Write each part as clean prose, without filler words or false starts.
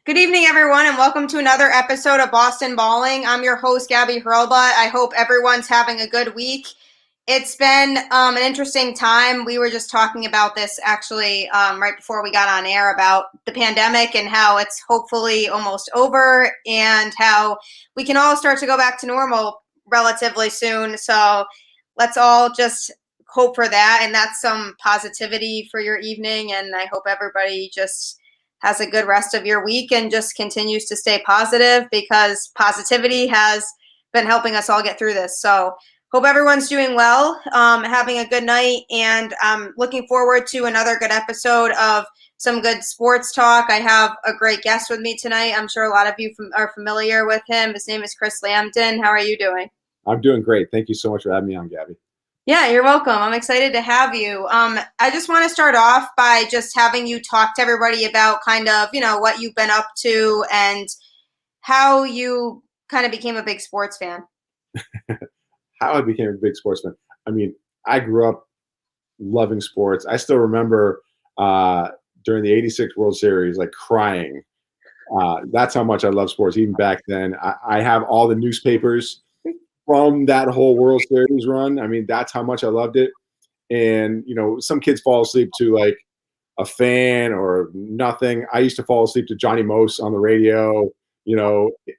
Good evening, everyone, and welcome to another episode of Boston Balling. I'm your host, Gabby Hurlbut. I hope everyone's having a good week. It's been an interesting time. We were just talking about this actually right before we got on air about the pandemic and how it's hopefully almost over and how we can all start to go back to normal relatively soon. So let's all just hope for that, and that's some positivity for your evening. And I hope everybody just has a good rest of your week and just continues to stay positive, because positivity has been helping us all get through this. So hope everyone's doing well, having a good night, and I'm looking forward to another good episode of some good sports talk. I have a great guest with me tonight. I'm sure a lot of you are familiar with him. His name is Chris Lambton. How are you doing? I'm doing great. Thank you so much for having me on, Gabby. Yeah, you're welcome. I'm excited to have you. I just want to start off by just having you talk to everybody about kind of, what you've been up to and how you kind of became a big sports fan. How I became a big sportsman. I mean, I grew up loving sports. I still remember during the '86 World Series, like crying. That's how much I love sports. Even back then, I have all the newspapers from that whole World Series run. I mean, that's how much I loved it. And, some kids fall asleep to like a fan or nothing. I used to fall asleep to Johnny Most on the radio,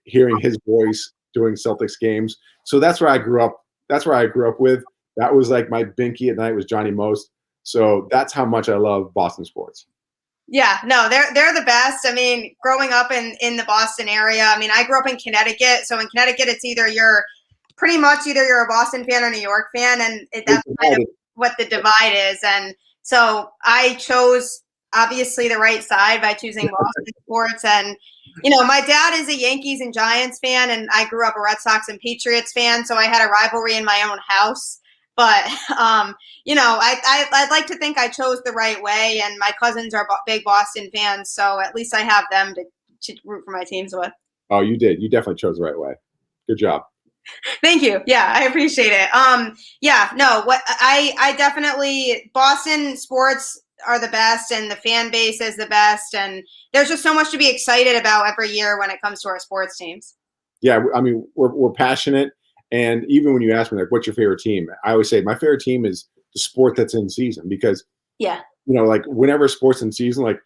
hearing his voice doing Celtics games. So that's where I grew up. That's where I grew up with. That was like my binky at night was Johnny Most. So that's how much I love Boston sports. Yeah, no, they're the best. I mean, growing up in the Boston area, I mean, I grew up in Connecticut. So in Connecticut, it's either you're a Boston fan or New York fan, and that's kind of what the divide is. And so I chose obviously the right side by choosing Boston sports. And my dad is a Yankees and Giants fan, and I grew up a Red Sox and Patriots fan, so I had a rivalry in my own house. But I'd like to think I chose the right way, and my cousins are big Boston fans, so at least I have them to root for my teams with. Oh, you did. You definitely chose the right way. Good job. Thank you. Yeah, I appreciate it. I definitely, Boston sports are the best, and the fan base is the best, and there's just so much to be excited about every year when it comes to our sports teams. Yeah, I mean, we're passionate. And even when you ask me, like, what's your favorite team? I always say my favorite team is the sport that's in season, because, like whenever sport's in season, like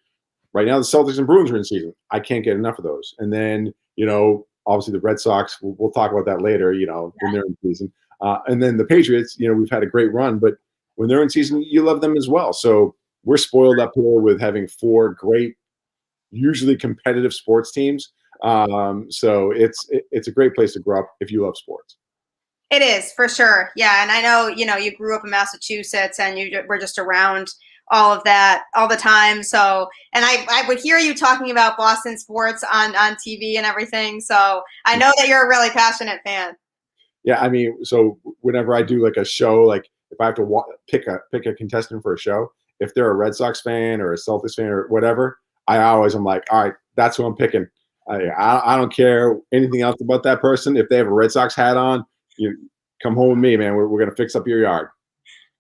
right now, the Celtics and Bruins are in season. I can't get enough of those. And then, obviously the Red Sox, we'll talk about that later, when they're in season. And then the Patriots, we've had a great run, but when they're in season, you love them as well. So we're spoiled up here with having four great, usually competitive sports teams. So it's a great place to grow up if you love sports. It is, for sure. Yeah, and I know, you grew up in Massachusetts and you were just around all of that all the time. So, and I would hear you talking about Boston sports on TV and everything. So I know that you're a really passionate fan. Yeah, I mean, so whenever I do like a show, like if I have to pick a contestant for a show, if they're a Red Sox fan or a Celtics fan or whatever, I'm like, all right, that's who I'm picking. I don't care anything else about that person. If they have a Red Sox hat on, you come home with me, man. We're gonna fix up your yard.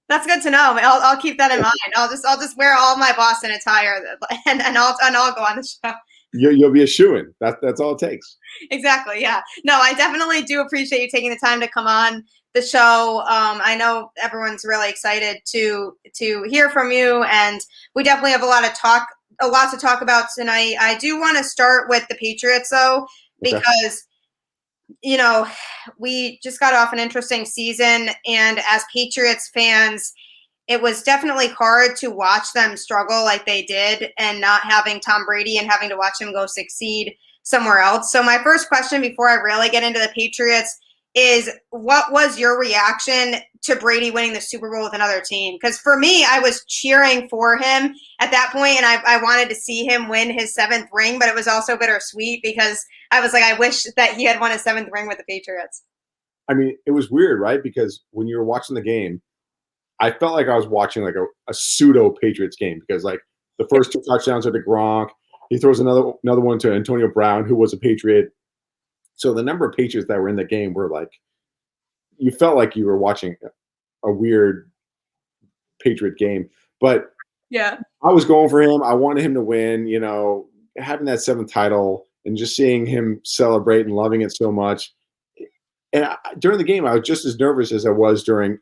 That's good to know. I'll keep that in mind. I'll just wear all my Boston attire and I'll go on the show. You'll be a shoo-in. That's all it takes. Exactly. Yeah. No, I definitely do appreciate you taking the time to come on the show. I know everyone's really excited to hear from you, and we definitely have a lot to talk about tonight. I do want to start with the Patriots though, because we just got off an interesting season, and as Patriots fans, it was definitely hard to watch them struggle like they did and not having Tom Brady and having to watch him go succeed somewhere else. So my first question before I really get into the Patriots is, what was your reaction to Brady winning the Super Bowl with another team? Because for me, I was cheering for him at that point, and I wanted to see him win his 7th ring, but it was also bittersweet because I was like, I wish that he had won his 7th ring with the Patriots. I mean, it was weird, right? Because when you were watching the game, I felt like I was watching like a pseudo Patriots game, because like the first 2 touchdowns are to Gronk. He throws another one to Antonio Brown, who was a Patriot. So the number of Patriots that were in the game were like, you felt like you were watching a weird Patriot game. But yeah, I was going for him. I wanted him to win, having that 7th title and just seeing him celebrate and loving it so much. And during the game, I was just as nervous as I was during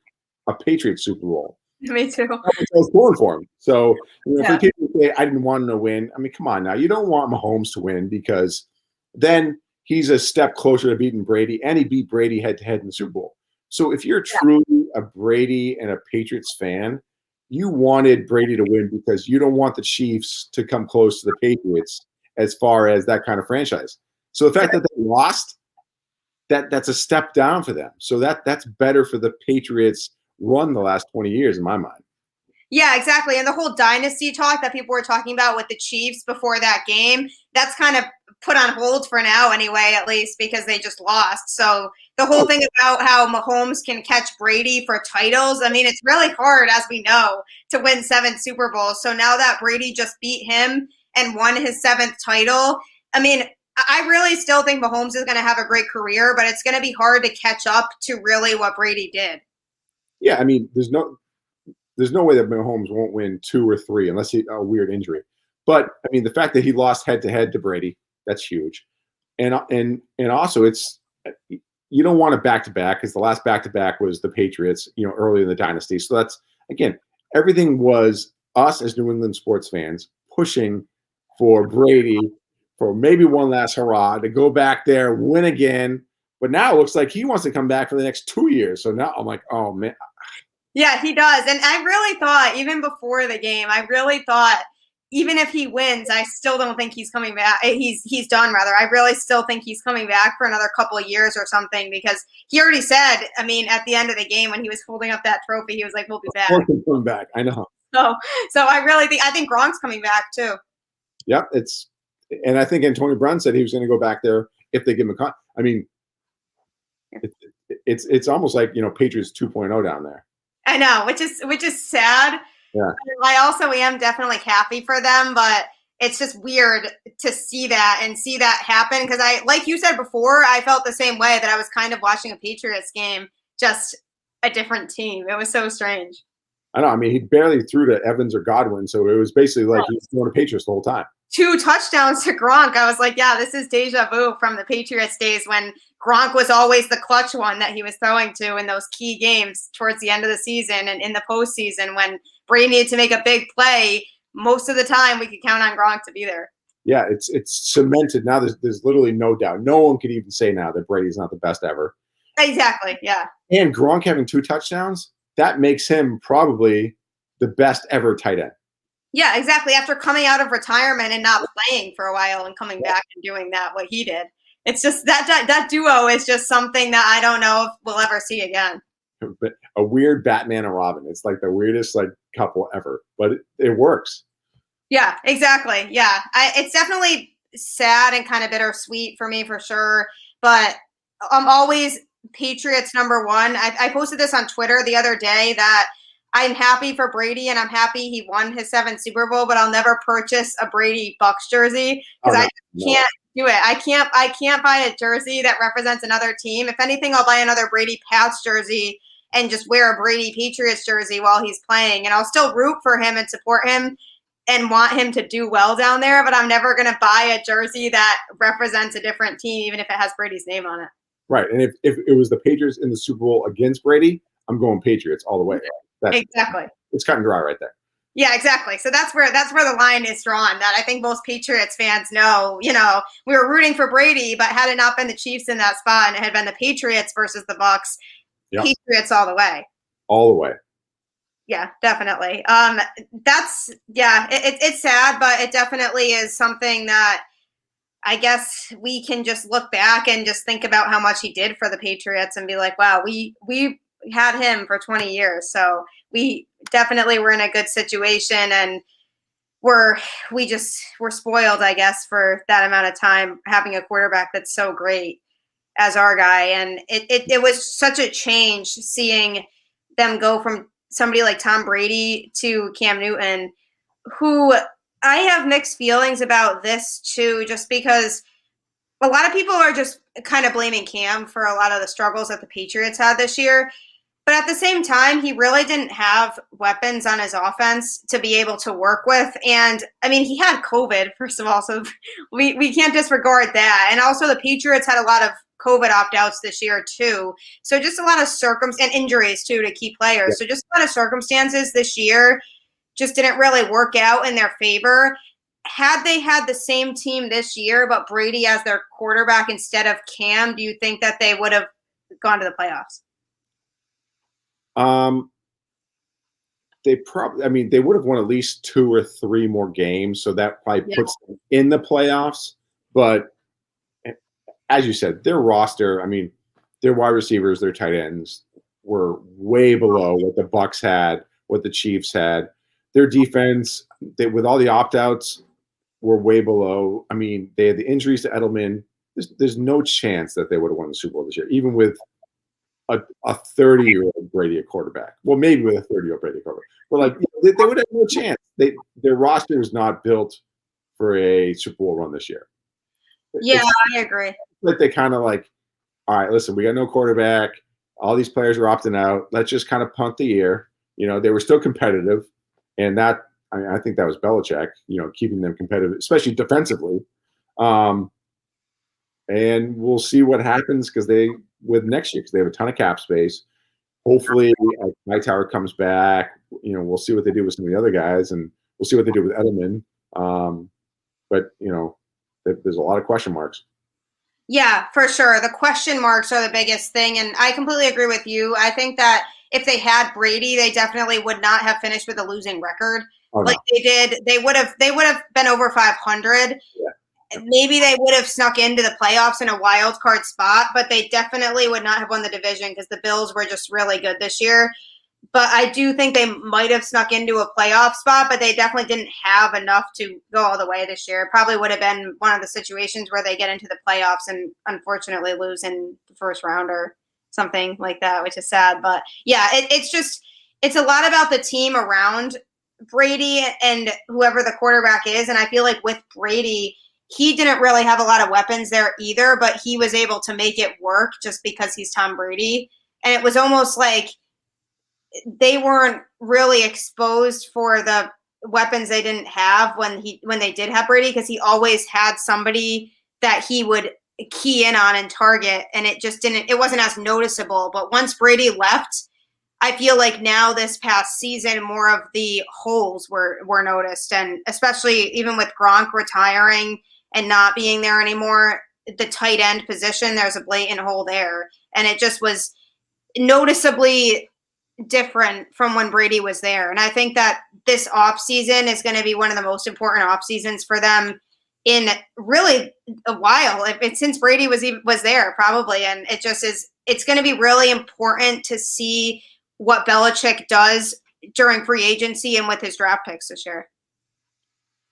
a Patriots Super Bowl. Me too. I was pulling for him. So, Yeah. for people to say I didn't want him to win, I mean, come on now. You don't want Mahomes to win because then he's a step closer to beating Brady, and he beat Brady head-to-head in the Super Bowl. So if you're truly a Brady and a Patriots fan, you wanted Brady to win because you don't want the Chiefs to come close to the Patriots as far as that kind of franchise. So the fact that they lost, that's a step down for them. So that's better for the Patriots run the last 20 years in my mind. Yeah, exactly. And the whole dynasty talk that people were talking about with the Chiefs before that game, that's kind of put on hold for now anyway, at least because they just lost. So the whole thing about how Mahomes can catch Brady for titles, I mean, it's really hard, as we know, to win 7 Super Bowls. So now that Brady just beat him and won his 7th title, I mean, I really still think Mahomes is going to have a great career, but it's going to be hard to catch up to really what Brady did. Yeah, I mean, there's no way that Mahomes won't win 2 or 3 unless he a weird injury. But I mean, the fact that he lost head-to-head to Brady, that's huge. And also, it's you don't want a back-to-back because the last back-to-back was the Patriots, early in the dynasty. So that's, again, everything was us as New England sports fans pushing for Brady for maybe one last hurrah to go back there, win again. But now it looks like he wants to come back for the next 2 years. So now I'm like, oh, man. Yeah, he does. And I really thought, even before the game, even if he wins, I still don't think he's coming back. He's done, rather. I really still think he's coming back for another couple of years or something because he already said, I mean, at the end of the game when he was holding up that trophy, he was like, we'll be back. Coming back. I know. So I think Gronk's coming back too. Yep. And I think Antonio Brown said he was going to go back there if they give him a I mean, it's almost like, Patriots 2.0 down there. I know, which is sad. Yeah. I also am definitely happy for them, but it's just weird to see that happen because like you said before, I felt the same way that I was kind of watching a Patriots game, just a different team. It was so strange. I know. I mean, he barely threw to Evans or Godwin, so it was basically like he was throwing to Patriots the whole time. 2 touchdowns to Gronk. I was like, yeah, this is deja vu from the Patriots days when Gronk was always the clutch one that he was throwing to in those key games towards the end of the season and in the postseason when Brady needed to make a big play. Most of the time, we could count on Gronk to be there. Yeah, it's cemented now. There's literally no doubt. No one could even say now that Brady's not the best ever. Exactly. Yeah. And Gronk having 2 touchdowns, that makes him probably the best ever tight end. Yeah, exactly. After coming out of retirement and not playing for a while and coming back and doing what he did. It's just that duo is just something that I don't know if we'll ever see again. A weird Batman and Robin. It's like the weirdest couple ever, but it works. Yeah, exactly. Yeah. It's definitely sad and kind of bittersweet for me for sure, but I'm always Patriots number 1. I posted this on Twitter the other day that I'm happy for Brady and I'm happy he won his 7th Super Bowl, but I'll never purchase a Brady Bucs jersey because I can't do it. I can't buy a jersey that represents another team. If anything, I'll buy another Brady Pats jersey and just wear a Brady Patriots jersey while he's playing. And I'll still root for him and support him and want him to do well down there, but I'm never going to buy a jersey that represents a different team, even if it has Brady's name on it. Right. And if it was the Patriots in the Super Bowl against Brady, I'm going Patriots all the way. Exactly. It's cut and dry right there. Yeah, exactly. So that's where the line is drawn. That I think most Patriots fans know. We were rooting for Brady, but had it not been the Chiefs in that spot and it had been the Patriots versus the Bucs, Patriots all the way. All the way. Yeah, definitely. It's sad, but it definitely is something that I guess we can just look back and just think about how much he did for the Patriots and be like, wow, we had him for 20 years. So we definitely were in a good situation and we're spoiled, I guess, for that amount of time having a quarterback that's so great as our guy. And it was such a change seeing them go from somebody like Tom Brady to Cam Newton, who I have mixed feelings about this too, just because a lot of people are just kind of blaming Cam for a lot of the struggles that the Patriots had this year. But at the same time, he really didn't have weapons on his offense to be able to work with. And I mean, he had COVID, first of all, so we can't disregard that. And also the Patriots had a lot of COVID opt-outs this year too. So just a lot of and injuries too to key players. So just a lot of circumstances this year just didn't really work out in their favor. Had they had the same team this year, but Brady as their quarterback instead of Cam, do you think that they would have gone to the playoffs? They would have won at least 2 or 3 more games, so that probably puts them in the playoffs. But as you said, their roster, their wide receivers, their tight ends were way below what the Bucs had, what the Chiefs had. Their defense, with all the opt-outs, were way below. They had the injuries to Edelman. There's no chance that they would have won the Super Bowl this year, even with a 30-year-old Brady at quarterback. Well, maybe with a 30-year-old Brady quarterback. But they would have no chance. Their roster is not built for a Super Bowl run this year. Yeah, I agree. But they kind of all right, listen, we got no quarterback. All these players are opting out. Let's just kind of punt the year. They were still competitive, and that I think that was Belichick. Keeping them competitive, especially defensively. And we'll see what happens with next year because they have a ton of cap space. Hopefully, Hightower comes back. We'll see what they do with some of the other guys, and we'll see what they do with Edelman. But there's a lot of question marks. Yeah, for sure. The question marks are the biggest thing, and I completely agree with you. I think that if they had Brady, they definitely would not have finished with a losing record like they did. They would have been over 500. Yeah. Maybe they would have snuck into the playoffs in a wild card spot, but they definitely would not have won the division because the Bills were just really good this year. But I do think they might have snuck into a playoff spot, but they definitely didn't have enough to go all the way this year. It probably would have been one of the situations where they get into the playoffs and unfortunately lose in the first round or something like that, which is sad. But yeah, it's a lot about the team around Brady and whoever the quarterback is. And I feel like with Brady, he didn't really have a lot of weapons there either, but he was able to make it work just because he's Tom Brady. And it was almost like they weren't really exposed for the weapons they didn't have when they did have Brady, because he always had somebody that he would key in on and target, and it wasn't as noticeable. But once Brady left, I feel like now this past season, more of the holes were noticed, and especially even with Gronk retiring and not being there anymore, the tight end position, there's a blatant hole there, and it just was noticeably different from when Brady was there. And I think that this offseason is going to be one of the most important off seasons for them in really a while. It's since Brady was there probably. And it's going to be really important to see what Belichick does during free agency and with his draft picks this year.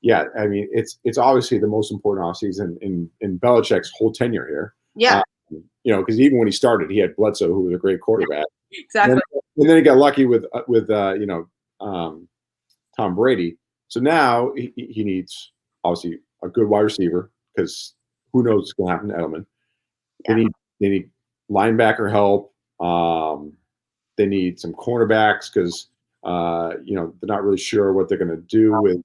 Yeah. It's obviously the most important offseason in Belichick's whole tenure here. Yeah. Because even when he started, he had Bledsoe, who was a great quarterback. Exactly. And then he got lucky with Tom Brady. So now he needs obviously a good wide receiver, because who knows what's going to happen to Edelman. Yeah. They need linebacker help. They need some cornerbacks because they're not really sure what they're going to do with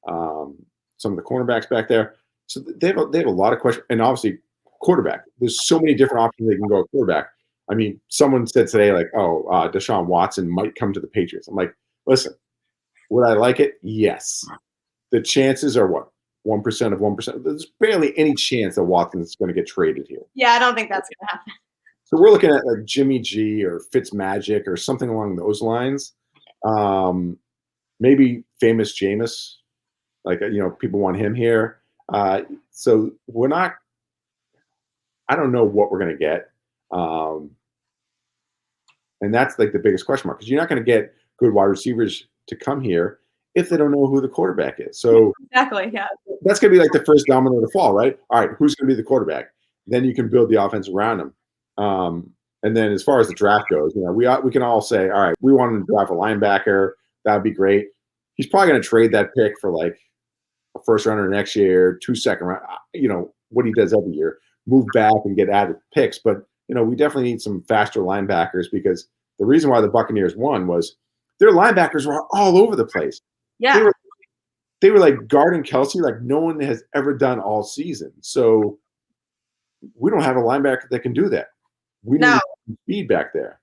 some of the cornerbacks back there. So they have a lot of questions, and obviously quarterback. There's so many different options they can go at quarterback. Someone said today, Deshaun Watson might come to the Patriots. I'm like, listen, would I like it? Yes. The chances are what? 1% of 1%. There's barely any chance that Watson's going to get traded here. Yeah, I don't think that's going to happen. So we're looking at like Jimmy G or Fitzmagic or something along those lines. Maybe famous Jameis. People want him here. So we're not – I don't know what we're going to get. And that's like the biggest question mark, because you're not going to get good wide receivers to come here if they don't know who the quarterback is. So exactly, yeah. That's going to be like the first domino to fall, right? All right, who's going to be the quarterback? Then you can build the offense around him. And then as far as the draft goes, we can all say, all right, we want him to draft a linebacker. That would be great. He's probably going to trade that pick for like a first rounder next year, 2 second round, what he does every year, move back and get added picks. But, we definitely need some faster linebackers, because the reason why the Buccaneers won was their linebackers were all over the place. Yeah. They were like guarding Kelsey like no one has ever done all season. So we don't have a linebacker that can do that. We need speed back there.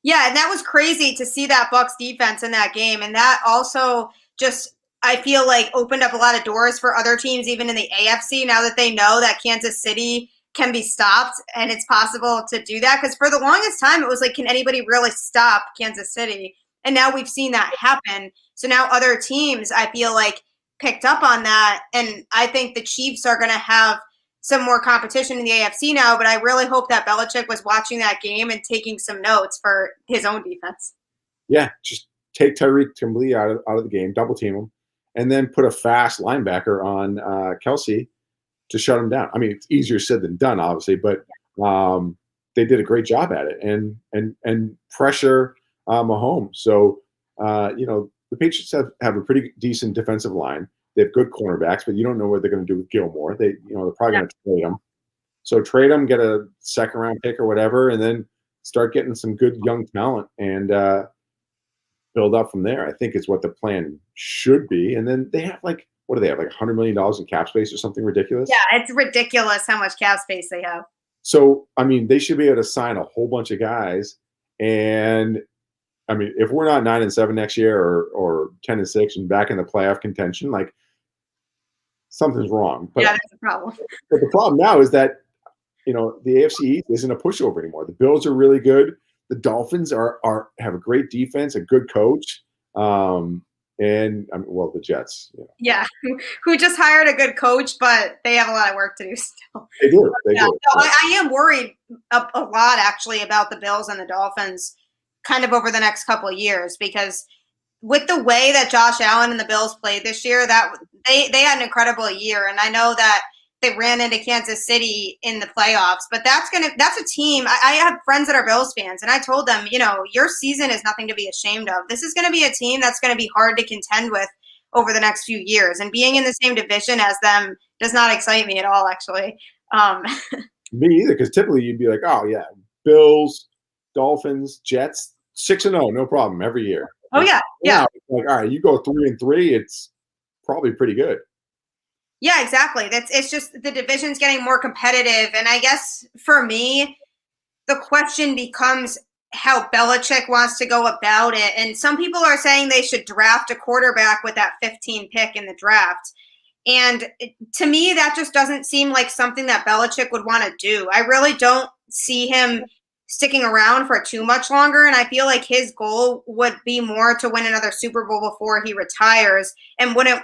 Yeah, and that was crazy to see that Bucs defense in that game. And that also just, I feel like, opened up a lot of doors for other teams, even in the AFC, now that they know that Kansas City can be stopped and it's possible to do that. Because for the longest time, it was like, can anybody really stop Kansas City? And now we've seen that happen. So now other teams, I feel like, picked up on that. And I think the Chiefs are going to have some more competition in the AFC now, but I really hope that Belichick was watching that game and taking some notes for his own defense. Yeah, just take Tyreek Timberlake out of the game, double team him, and then put a fast linebacker on Kelsey to shut him down. I mean, it's easier said than done, obviously, but they did a great job at it and pressure Mahomes. So the Patriots have a pretty decent defensive line. They have good cornerbacks, but you don't know what they're going to do with Gilmore. They're probably going to trade him. So trade him, get a second-round pick or whatever, and then start getting some good young talent and build up from there. I think is what the plan should be. And then they have what do they have, like $100 million in cap space or something ridiculous? Yeah, it's ridiculous how much cap space they have. So, I mean, they should be able to sign a whole bunch of guys. And, I mean, if we're not 9-7 next year or 10-6 and back in the playoff contention, something's wrong. But, yeah, that's a problem. But the problem now is that, the AFC East isn't a pushover anymore. The Bills are really good. The Dolphins have a great defense, a good coach, and the Jets. Yeah, who just hired a good coach, but they have a lot of work to do still. They do. They do. So I am worried a lot actually about the Bills and the Dolphins, kind of over the next couple of years, because with the way that Josh Allen and the Bills played this year, that they had an incredible year, and I know that they ran into Kansas City in the playoffs, but that's a team. I have friends that are Bills fans, and I told them, your season is nothing to be ashamed of. This is going to be a team that's going to be hard to contend with over the next few years, and being in the same division as them does not excite me at all, actually. Me either, because typically you'd be like, oh yeah, Bills, Dolphins, Jets, 6-0, no problem every year. Oh yeah, yeah. All right, you go 3-3, it's probably pretty good. Yeah, exactly. It's just the division's getting more competitive. And I guess for me, the question becomes how Belichick wants to go about it. And some people are saying they should draft a quarterback with that 15 pick in the draft. And to me, that just doesn't seem like something that Belichick would want to do. I really don't see him sticking around for too much longer. And I feel like his goal would be more to win another Super Bowl before he retires and wouldn't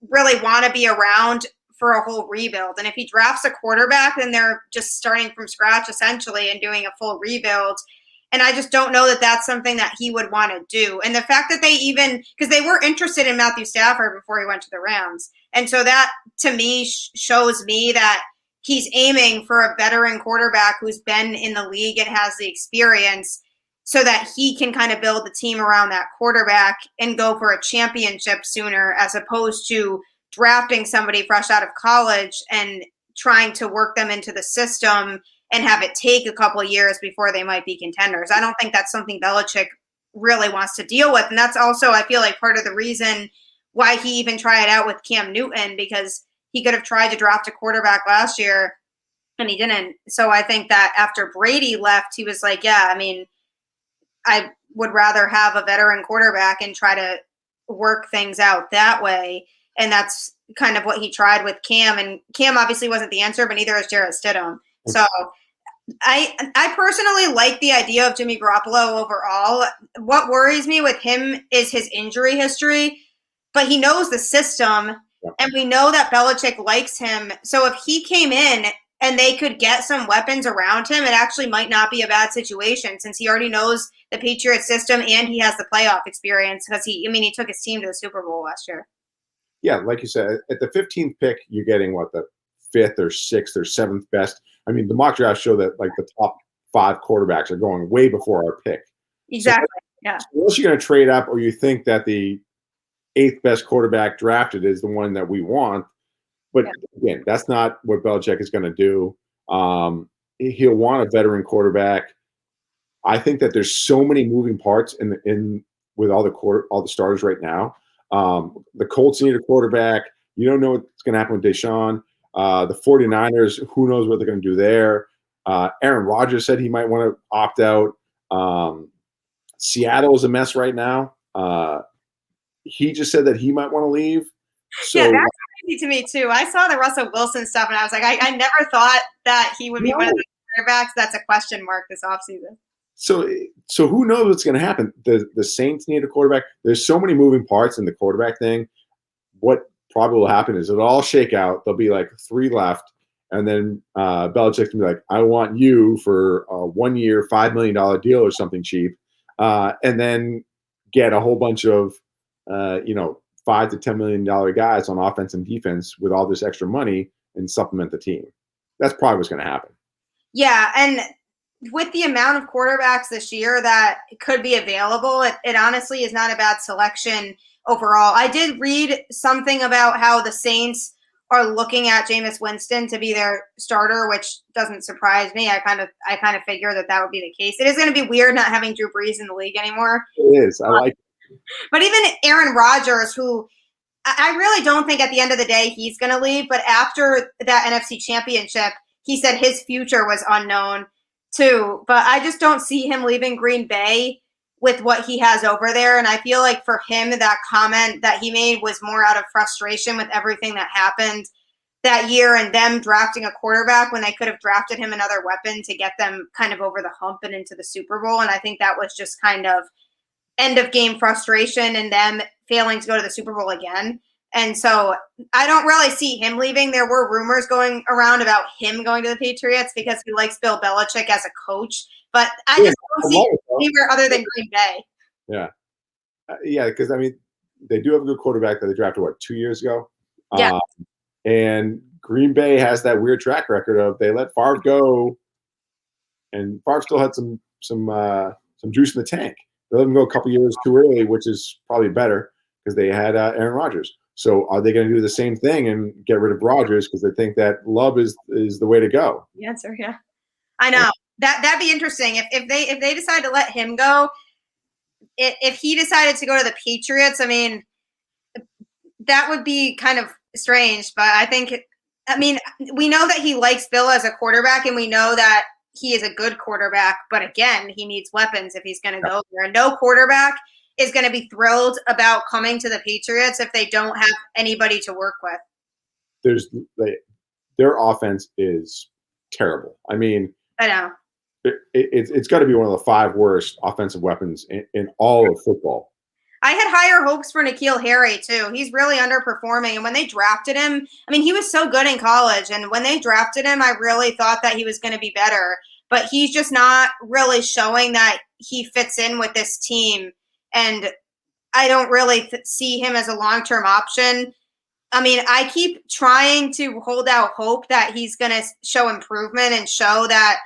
really want to be around for a whole rebuild. And if he drafts a quarterback, then they're just starting from scratch essentially and doing a full rebuild. And I just don't know that that's something that he would want to do. And the fact that because they were interested in Matthew Stafford before he went to the Rams. And so that to me shows me that he's aiming for a veteran quarterback who's been in the league and has the experience, so that he can kind of build the team around that quarterback and go for a championship sooner, as opposed to drafting somebody fresh out of college and trying to work them into the system and have it take a couple of years before they might be contenders. I don't think that's something Belichick really wants to deal with. And that's also, I feel like, part of the reason why he even tried out with Cam Newton, because he could have tried to draft a quarterback last year and he didn't. So I think that after Brady left, he was like, yeah, I mean, I would rather have a veteran quarterback and try to work things out that way. And that's kind of what he tried with Cam. And Cam obviously wasn't the answer, but neither is Jarrett Stidham. So I personally like the idea of Jimmy Garoppolo overall. What worries me with him is his injury history, but he knows the system, and we know that Belichick likes him. So if he came in and they could get some weapons around him, it actually might not be a bad situation, since he already knows the Patriots system and he has the playoff experience, because he took his team to the Super Bowl last year. Yeah, like you said, at the 15th pick, you're getting the 5th or 6th or 7th best. I mean, the mock drafts show that the top 5 quarterbacks are going way before our pick. Exactly. So, yeah. Unless you're going to trade up, or you think that the 8th best quarterback drafted is the one that we want. But again, that's not what Belichick is going to do. He'll want a veteran quarterback. I think that there's so many moving parts in with all the starters right now. The Colts need a quarterback. You don't know what's going to happen with Deshaun. The 49ers, who knows what they're going to do there. Aaron Rodgers said he might want to opt out. Seattle is a mess right now. He just said that he might want to leave. So, yeah, that's crazy to me too. I saw the Russell Wilson stuff, and I was like, I never thought that he would be one of the quarterbacks. That's a question mark this offseason. So who knows what's going to happen? The Saints need a quarterback. There's so many moving parts in the quarterback thing. What probably will happen is it'll all shake out. There'll be like 3 left, and then Belichick can be like, "I want you for a 1-year, $5 million deal or something cheap," and then get a whole bunch of $5 to $10 million guys on offense and defense with all this extra money and supplement the team. That's probably what's going to happen. Yeah, and with the amount of quarterbacks this year that could be available, it honestly is not a bad selection overall. I did read something about how the Saints are looking at Jameis Winston to be their starter, which doesn't surprise me. I kind of figure that would be the case. It is going to be weird not having Drew Brees in the league anymore. It is. I like it. But even Aaron Rodgers, who I really don't think at the end of the day he's going to leave, but after that NFC Championship, he said his future was unknown too. But I just don't see him leaving Green Bay with what he has over there. And I feel like for him, that comment that he made was more out of frustration with everything that happened that year and them drafting a quarterback when they could have drafted him another weapon to get them kind of over the hump and into the Super Bowl. And I think that was just kind of end of game frustration and them failing to go to the Super Bowl again. And so I don't really see him leaving. There were rumors going around about him going to the Patriots because he likes Bill Belichick as a coach. But I just don't see him anywhere other than Green Bay. Yeah. Yeah, because, I mean, they do have a good quarterback that they drafted, 2 years ago? Yeah. And Green Bay has that weird track record of they let Favre go, and Favre still had some juice in the tank. They let him go a couple years too early, which is probably better because they had Aaron Rodgers. So are they going to do the same thing and get rid of Rodgers because they think that Love is the way to go? The answer, yeah. I know. That'd be interesting. If they decide to let him go, if he decided to go to the Patriots, I mean, that would be kind of strange. But we know that he likes Bill as a quarterback, and we know that he is a good quarterback. But again, he needs weapons if he's going to go there. And no quarterback is going to be thrilled about coming to the Patriots if they don't have anybody to work with. Their offense is terrible. I mean, I know. It's got to be one of the 5 worst offensive weapons in all of football. I had higher hopes for N'Keal Harry, too. He's really underperforming. And when they drafted him, I mean, he was so good in college. And when they drafted him, I really thought that he was going to be better. But he's just not really showing that he fits in with this team. And I don't really see him as a long-term option. I mean, I keep trying to hold out hope that he's going to show improvement and show that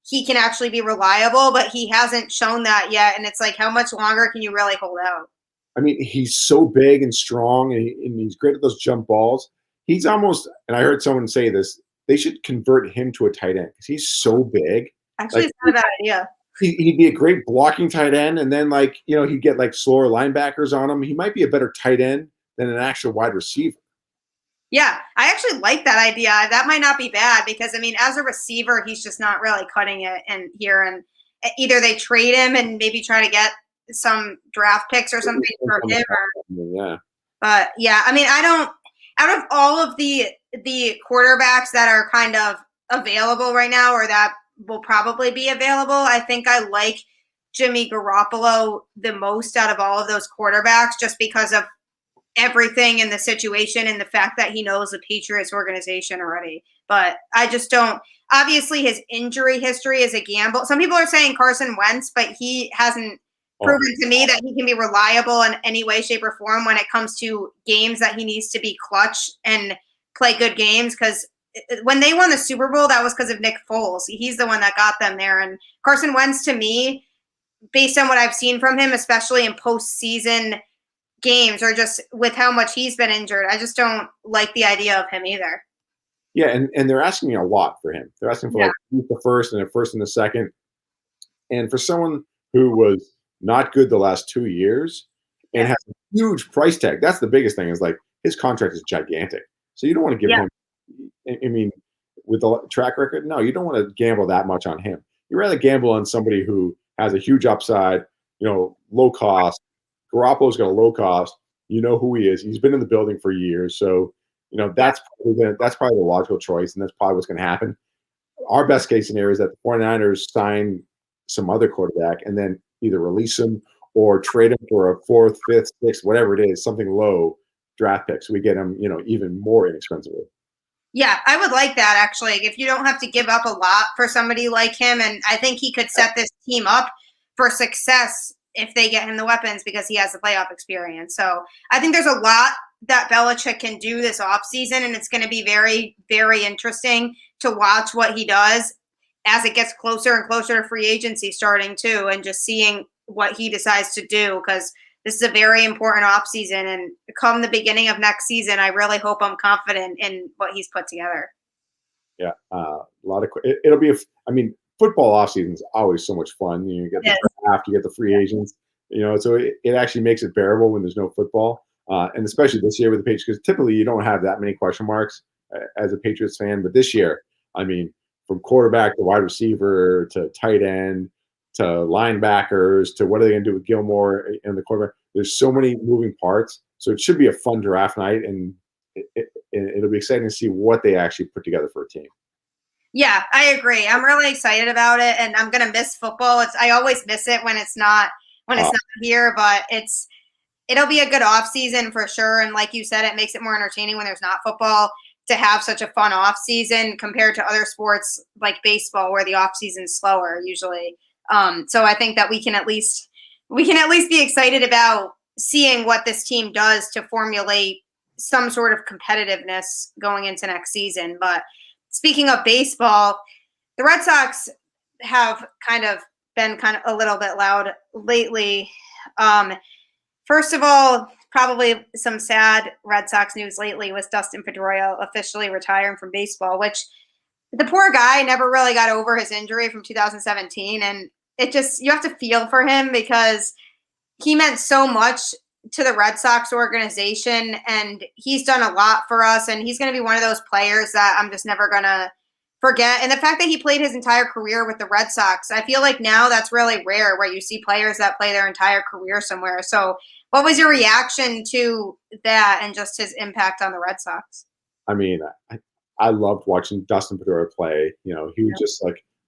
he can actually be reliable, but he hasn't shown that yet. And it's like, how much longer can you really hold out? I mean, he's so big and strong, and he's great at those jump balls. He's almost, and I heard someone say this, they should convert him to a tight end because he's so big. Actually, it's not a bad idea. He'd be a great blocking tight end, and then, he'd get, slower linebackers on him. He might be a better tight end than an actual wide receiver. Yeah, I actually like that idea. That might not be bad because, I mean, as a receiver, he's just not really cutting it here. And either they trade him and maybe try to get some draft picks or something for him. Yeah. But, yeah, I mean, out of all of the quarterbacks that are kind of available right now or that will probably be available, I think I like Jimmy Garoppolo the most out of all of those quarterbacks just because of everything in the situation and the fact that he knows the Patriots organization already. But I just don't. Obviously, his injury history is a gamble. Some people are saying Carson Wentz, but he hasn't proven to me that he can be reliable in any way, shape, or form when it comes to games that he needs to be clutch and play good games. Because when they won the Super Bowl, that was because of Nick Foles. He's the one that got them there. And Carson Wentz, to me, based on what I've seen from him, especially in postseason games or just with how much he's been injured, I just don't like the idea of him either. Yeah, and they're asking a lot for him. They're asking for the first and a first and the second. And for someone who was not good the last 2 years and has a huge price tag, that's the biggest thing, is like his contract is gigantic. So you don't want to give him, I mean, with the track record, no, you don't want to gamble that much on him. You'd rather gamble on somebody who has a huge upside, low cost. Garoppolo's got a low cost. You know who he is. He's been in the building for years. So, that's probably the logical choice, and that's probably what's going to happen. Our best case scenario is that the 49ers sign some other quarterback and then either release him or trade him for a 4th, 5th, 6th, whatever it is, something low draft pick. So we get him, even more inexpensively. Yeah, I would like that, actually. If you don't have to give up a lot for somebody like him, and I think he could set this team up for success if they get him the weapons because he has the playoff experience. So I think there's a lot that Belichick can do this offseason, and it's going to be very, very interesting to watch what he does as it gets closer and closer to free agency starting too, and just seeing what he decides to do, because this is a very important offseason. And come the beginning of next season, I really hope I'm confident in what he's put together. Yeah, a lot of it'll be. Football offseason is always so much fun. You get the draft, you get the free agents. So it actually makes it bearable when there's no football, and especially this year with the Patriots, because typically you don't have that many question marks as a Patriots fan. But this year, from quarterback to wide receiver to tight end to linebackers to what are they going to do with Gilmore and the quarterback? There's so many moving parts. So it should be a fun draft night, and it'll be exciting to see what they actually put together for a team. Yeah, I agree. I'm really excited about it, and I'm gonna miss football. I always miss it when it's not here, but it'll be a good off season for sure. And like you said, it makes it more entertaining when there's not football to have such a fun off season compared to other sports like baseball, where the off season's slower usually. So I think that we can at least be excited about seeing what this team does to formulate some sort of competitiveness going into next season. But speaking of baseball, the Red Sox have been a little bit loud lately. First of all, probably some sad Red Sox news lately was Dustin Pedroia officially retiring from baseball, which the poor guy never really got over his injury from 2017. And you have to feel for him because he meant so much to the Red Sox organization, and he's done a lot for us, and he's going to be one of those players that I'm just never going to forget. And the fact that he played his entire career with the Red Sox, I feel like now that's really rare where you see players that play their entire career somewhere. So what was your reaction to that and just his impact on the Red Sox? I loved watching Dustin Pedro play. He was just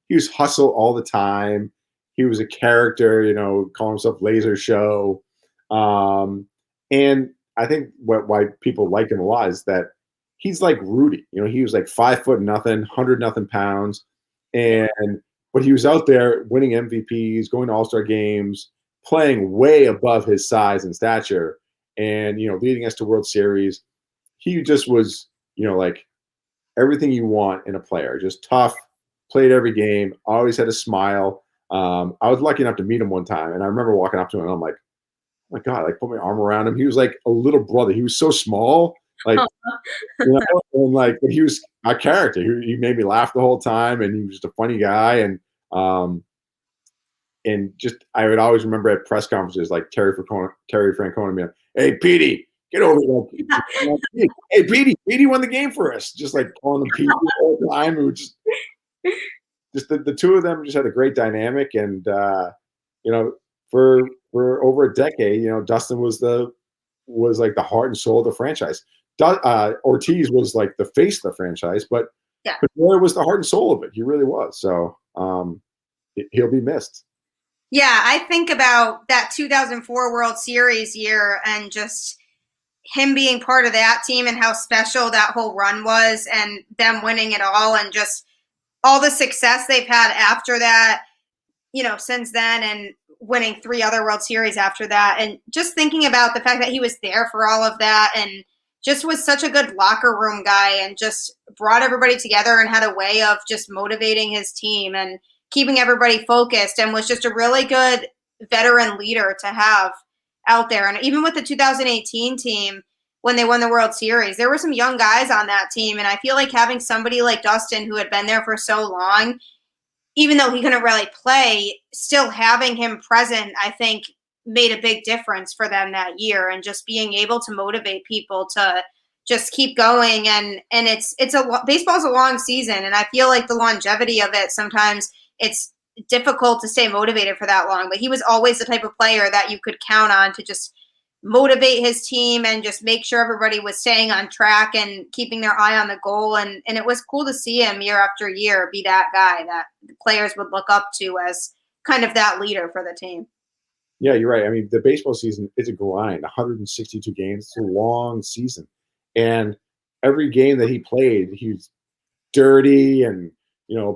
he was hustle all the time. He was a character, calling himself Laser Show. And I think why people like him a lot is that he's like Rudy. He was 5 foot nothing, 100 nothing pounds, but he was out there winning MVPs, going to All-Star games, playing way above his size and stature, and leading us to World Series. He just was, everything you want in a player. Just tough, played every game, always had a smile. I was lucky enough to meet him one time, and I remember walking up to him, and I'm like, oh my God, put my arm around him. He was like a little brother. He was so small, but he was a character. He made me laugh the whole time, and he was just a funny guy. And just I would always remember at press conferences like Terry Francona being, "Hey, Petey, get over there." Hey, Petey won the game for us. Just calling him Petey all the time. It was just the two of them just had a great dynamic, and for over a decade, Dustin was the heart and soul of the franchise. Ortiz was the face of the franchise, but Pedroia was the heart and soul of it. He really was. So he'll be missed. Yeah, I think about that 2004 World Series year and just him being part of that team and how special that whole run was, and them winning it all, and just all the success they've had after that, since then, and winning 3 other World Series after that. And just thinking about the fact that he was there for all of that, and just was such a good locker room guy, and just brought everybody together and had a way of just motivating his team and keeping everybody focused, and was just a really good veteran leader to have out there. And even with the 2018 team, when they won the World Series, there were some young guys on that team. And I feel like having somebody like Dustin, who had been there for so long, even though he couldn't really play, still having him present, I think, made a big difference for them that year, and just being able to motivate people to just keep going. And baseball's a long season, and I feel like the longevity of it, sometimes it's difficult to stay motivated for that long. But he was always the type of player that you could count on to just motivate his team and just make sure everybody was staying on track and keeping their eye on the goal. And it was cool to see him year after year be that guy that the players would look up to as kind of that leader for the team. Yeah, you're right. I mean, the baseball season is a grind, 162 games. It's a long season. And every game that he played, he was dirty and,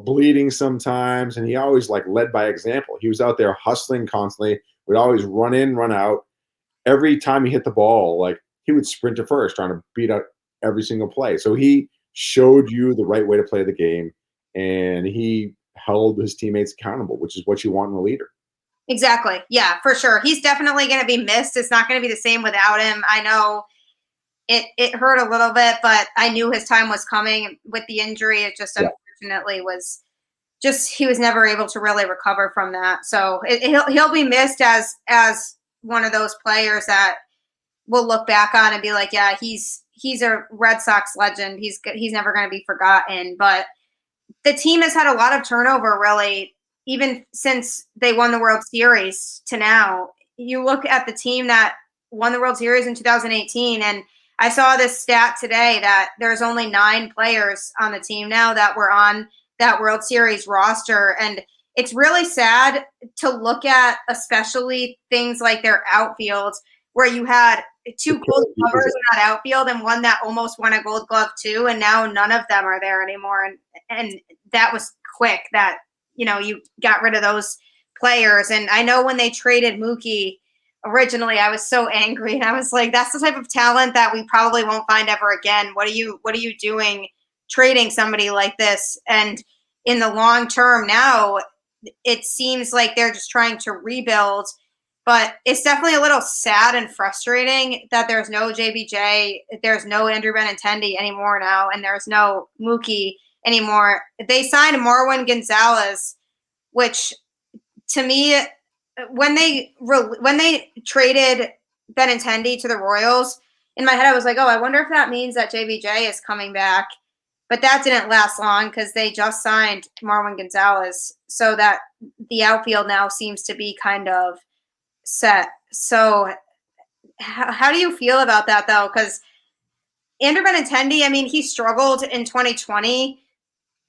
bleeding sometimes. And he always led by example. He was out there hustling constantly, would always run in, run out. Every time he hit the ball, he would sprint to first, trying to beat out every single play. So he showed you the right way to play the game, and he held his teammates accountable, which is what you want in a leader. Exactly. Yeah, for sure. He's definitely going to be missed. It's not going to be the same without him. I know it hurt a little bit, but I knew his time was coming with the injury. It just unfortunately was just, he was never able to really recover from that. So he'll be missed as one of those players that we'll look back on and be like, yeah, he's a Red Sox legend. He's never going to be forgotten. But the team has had a lot of turnover, really, even since they won the World Series to now. You look at the team that won the World Series in 2018, and I saw this stat today that there's only 9 players on the team now that were on that World Series roster. And it's really sad to look at, especially things like their outfield, where you had 2 Gold Glovers in that outfield and one that almost won a Gold Glove too, and now none of them are there anymore. And that was quick that, you got rid of those players. And I know when they traded Mookie, originally I was so angry, and I was like, that's the type of talent that we probably won't find ever again. What are you doing trading somebody like this? And in the long term now, it seems like they're just trying to rebuild, but it's definitely a little sad and frustrating that there's no JBJ, there's no Andrew Benintendi anymore now, and there's no Mookie anymore. They signed Marwin Gonzalez, which to me, when they traded Benintendi to the Royals, in my head I was like, oh, I wonder if that means that JBJ is coming back. But that didn't last long because they just signed Marwin Gonzalez, so that the outfield now seems to be kind of set. So how do you feel about that, though? Because Andrew Benintendi, I mean, he struggled in 2020.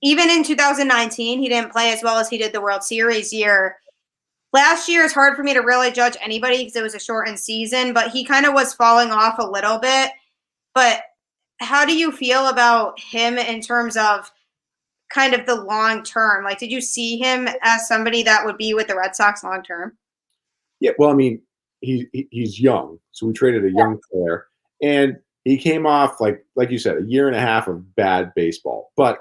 Even in 2019, he didn't play as well as he did the World Series year. Last year is hard for me to really judge anybody because it was a shortened season, but he kind of was falling off a little bit. But how do you feel about him in terms of kind of the long term? Did you see him as somebody that would be with the Red Sox long term? Yeah, well, I mean, he's young, so we traded a young player, and he came off like you said, a year and a half of bad baseball. But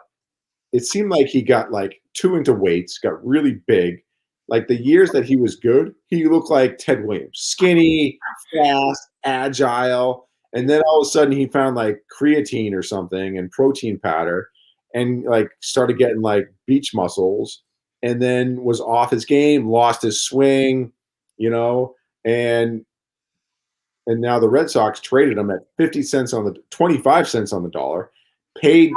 it seemed like he got too into weights, got really big. The years that he was good, he looked like Ted Williams, skinny, fast, agile. And then all of a sudden he found creatine or something and protein powder and started getting beach muscles, and then was off his game, lost his swing, and now the Red Sox traded him at 25 cents on the dollar, paid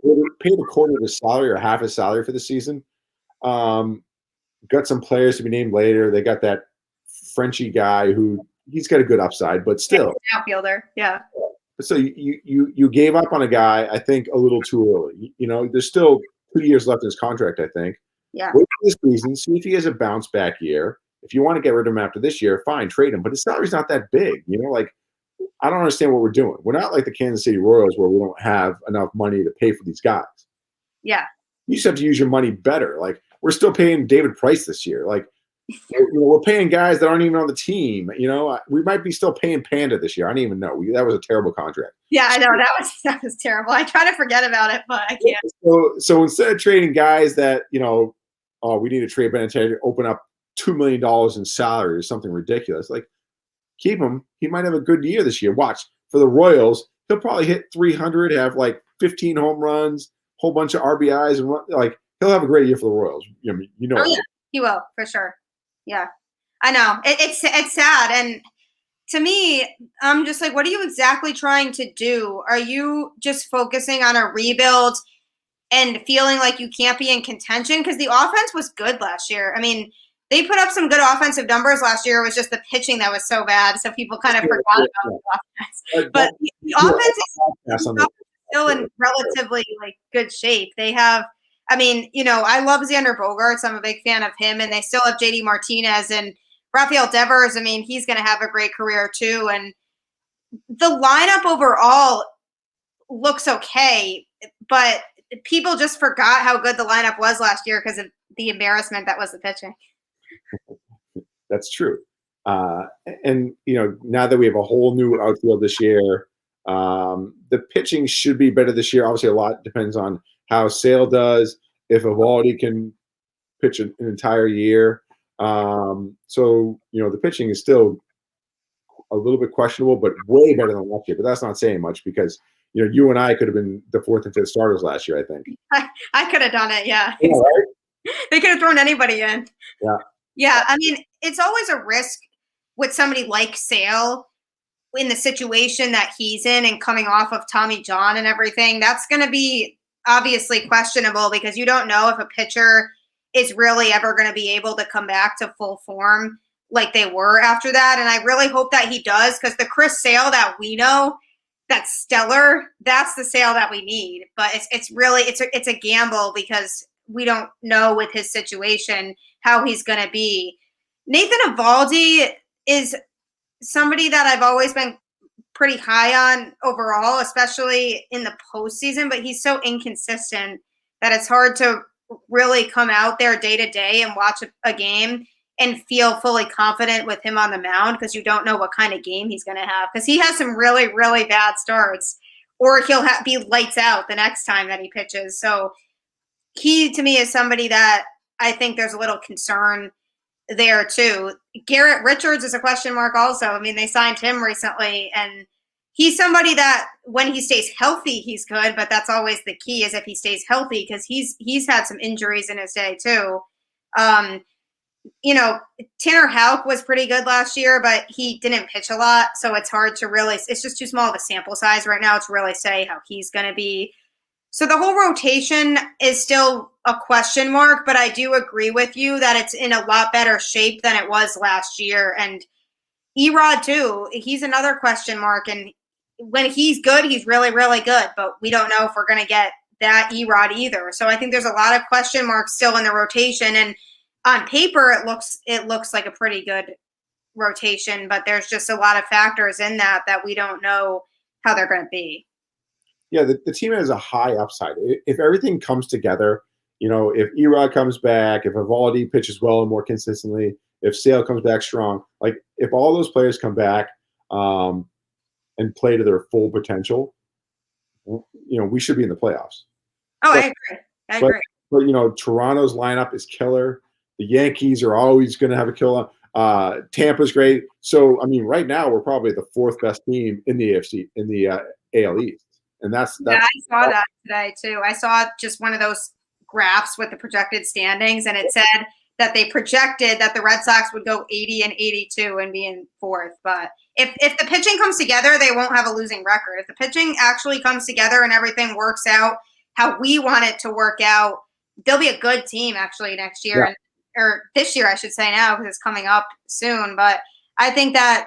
a quarter of his salary or half his salary for the season. Got some players to be named later. They got that Frenchy guy who he's got a good upside, but still outfielder. Yeah. So you gave up on a guy, I think, a little too early. There's still 2 years left in his contract, I think. Yeah. Wait for this season, see if he has a bounce back year. If you want to get rid of him after this year, fine, trade him. But his salary's not that big. I don't understand what we're doing. We're not like the Kansas City Royals where we don't have enough money to pay for these guys. Yeah. You just have to use your money better. We're still paying David Price this year. We're paying guys that aren't even on the team. We might be still paying Panda this year. I don't even know. That was a terrible contract. Yeah, I know. That was terrible. I try to forget about it, but I can't. So instead of trading guys that, we need to trade Benintendi, open up $2 million in salary or something ridiculous, keep him. He might have a good year this year. Watch, for the Royals, he'll probably hit 300, have 15 home runs, whole bunch of RBIs, and he'll he'll have a great year for the Royals. Oh yeah, he will for sure. Yeah, I know. It's sad, and to me, I'm just like, what are you exactly trying to do? Are you just focusing on a rebuild and feeling like you can't be in contention? Because the offense was good last year. I mean, they put up some good offensive numbers last year. It was just the pitching that was so bad, so people kind of forgot about the offense. But the offense is still in relatively like good shape. They have, I mean, I love Xander Bogaerts. I'm a big fan of him, and they still have JD Martinez and Rafael Devers. I mean, he's going to have a great career too. And the lineup overall looks okay, but people just forgot how good the lineup was last year because of the embarrassment that was the pitching. That's true. And now that we have a whole new outfield this year, the pitching should be better this year. Obviously, a lot depends on how Sale does, if Avaldi can pitch an entire year. So the pitching is still a little bit questionable, but way better than last year. But that's not saying much because you and I could have been the fourth and fifth starters last year. I think I could have done it. Yeah, right? They could have thrown anybody in. Yeah. I mean, it's always a risk with somebody like Sale in the situation that he's in and coming off of Tommy John and everything. That's going to be obviously questionable because you don't know if a pitcher is really ever going to be able to come back to full form like they were after that. And I really hope that he does, because the Chris Sale that we know, that's stellar, that's the Sale that we need. But it's a gamble because we don't know with his situation how he's going to be. Nathan Avaldi is somebody that I've always been pretty high on overall, especially in the postseason, but he's so inconsistent that it's hard to really come out there day to day and watch a game and feel fully confident with him on the mound, because you don't know what kind of game he's going to have, because he has some really, really bad starts, or he'll be lights out the next time that he pitches. So he, to me, is somebody that I think there's a little concern there too. Garrett Richards is a question mark also. I mean, they signed him recently, and he's somebody that when he stays healthy, he's good, but that's always the key, is if he stays healthy, because he's had some injuries in his day too. Tanner Houck was pretty good last year, but he didn't pitch a lot, so it's hard to really, it's just too small of a sample size right now to really say how he's going to be. So the whole rotation is still a question mark, but I do agree with you that it's in a lot better shape than it was last year. And Erod too, he's another question mark. And when he's good, he's really, really good, but we don't know if we're going to get that Erod either. So I think there's a lot of question marks still in the rotation. And on paper, it looks like a pretty good rotation, but there's just a lot of factors in that we don't know how they're going to be. Yeah, the team has a high upside. If everything comes together, if Erod comes back, if Avaldi pitches well and more consistently, if Sale comes back strong, like if all those players come back and play to their full potential, we should be in the playoffs. Oh, I agree. But Toronto's lineup is killer. The Yankees are always going to have a killer. Tampa's great. So, I mean, right now we're probably the fourth best team in the AFC, in the AL East. And that's I saw that today too. I saw just one of those graphs with the projected standings, and it said that they projected that the Red Sox would go 80 and 82 and be in fourth. But if the pitching comes together, they won't have a losing record. If the pitching actually comes together and everything works out how we want it to work out, they'll be a good team actually next year, or this year, I should say now, because it's coming up soon. But I think that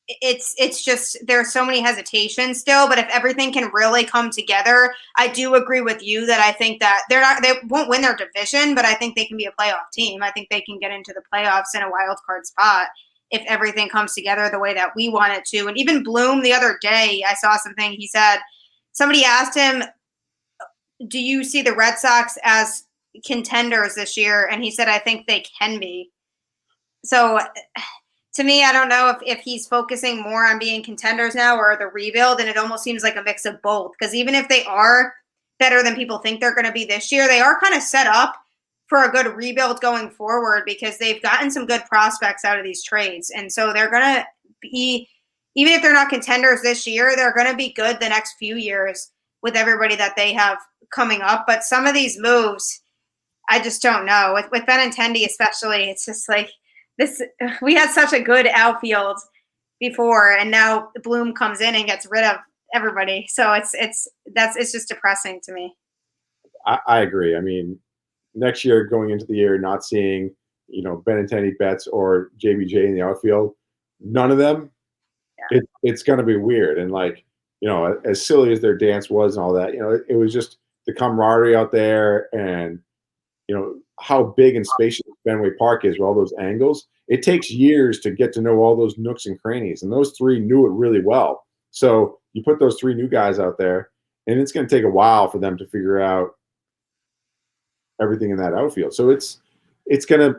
it's just, there's so many hesitations still, but if everything can really come together, I do agree with you that I think that they won't win their division, but I think they can be a playoff team. I think they can get into the playoffs in a wild card spot if everything comes together the way that we want it to. And even Bloom the other day, I saw something, he said, somebody asked him, do you see the Red Sox as contenders this year? And he said, I think they can be. So to me, I don't know if he's focusing more on being contenders now or the rebuild, and it almost seems like a mix of both. Because even if they are better than people think they're going to be this year, they are kind of set up for a good rebuild going forward, because they've gotten some good prospects out of these trades. And so they're going to be, even if they're not contenders this year, they're going to be good the next few years with everybody that they have coming up. But some of these moves, I just don't know. With Benintendi especially, it's just like this. We had such a good outfield before, and now Bloom comes in and gets rid of everybody. So it's just depressing to me. I agree. I mean, next year going into the year, not seeing Benintendi, Betts, or JBJ in the outfield, none of them. Yeah. It's going to be weird. And as silly as their dance was and all that, it was just the camaraderie out there, and how big and spacious Fenway Park is with all those angles. It takes years to get to know all those nooks and crannies, and those three knew it really well. So you put those three new guys out there, and it's going to take a while for them to figure out everything in that outfield. So it'll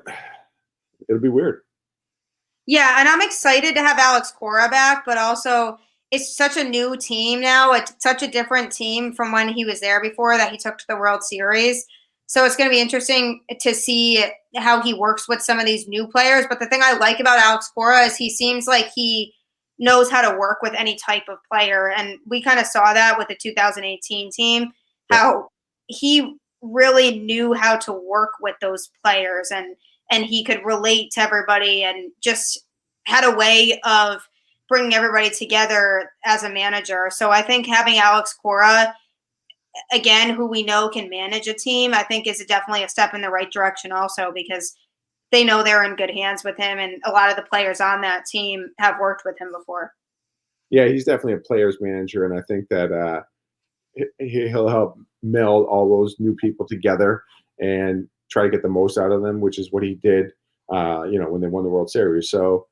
be weird. Yeah, and I'm excited to have Alex Cora back, but also it's such a new team now. It's such a different team from when he was there before that he took to the World Series. So it's going to be interesting to see how he works with some of these new players. But the thing I like about Alex Cora is he seems like he knows how to work with any type of player. And we kind of saw that with the 2018 team, how he really knew how to work with those players, and he could relate to everybody and just had a way of bringing everybody together as a manager. So I think having Alex Cora, again, who we know can manage a team, I think is definitely a step in the right direction also, because they know they're in good hands with him, and a lot of the players on that team have worked with him before. Yeah, he's definitely a player's manager, and I think that he'll help meld all those new people together and try to get the most out of them, which is what he did, when they won the World Series. So,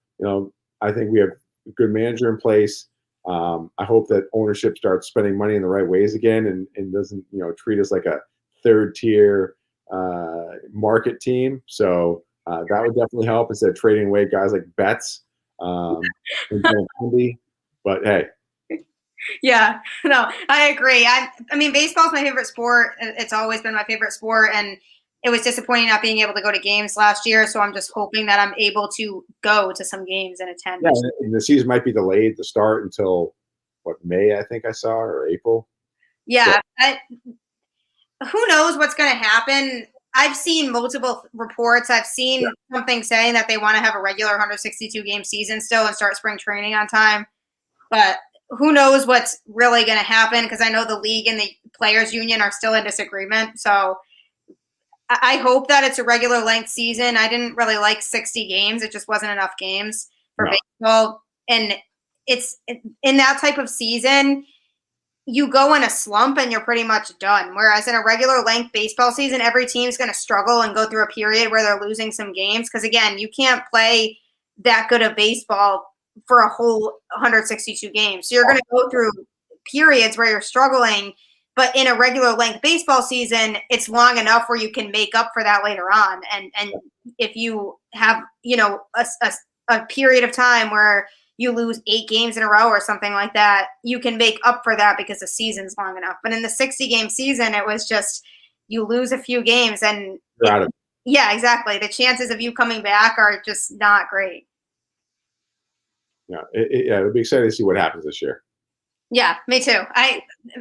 I think we have a good manager in place. I hope that ownership starts spending money in the right ways again, and doesn't, treat us like a third tier market team. So that would definitely help instead of trading away guys like Betts and Andy. But hey. Yeah, no, I agree. I mean, baseball's my favorite sport. It's always been my favorite sport, and it was disappointing not being able to go to games last year. So I'm just hoping that I'm able to go to some games and attend. Yeah, and the season might be delayed to start until May, I think I saw, or April. Yeah, so. Who knows what's going to happen? I've seen multiple reports. I've seen something saying that they want to have a regular 162 game season still and start spring training on time. But who knows what's really going to happen, because I know the league and the players union are still in disagreement. So I hope that it's a regular length season. I didn't really like 60 games. It just wasn't enough games for baseball. And it's in that type of season, you go in a slump and you're pretty much done. Whereas in a regular length baseball season, every team's going to struggle and go through a period where they're losing some games. Because again, you can't play that good of baseball for a whole 162 games. So you're going to go through periods where you're struggling. But in a regular length baseball season, it's long enough where you can make up for that later on. And if you have, a period of time where you lose 8 games in a row or something like that, you can make up for that because the season's long enough. But in the 60-game season, it was just you lose a few games and yeah, exactly. The chances of you coming back are just not great. Yeah, it'll be exciting to see what happens this year. Yeah, me too.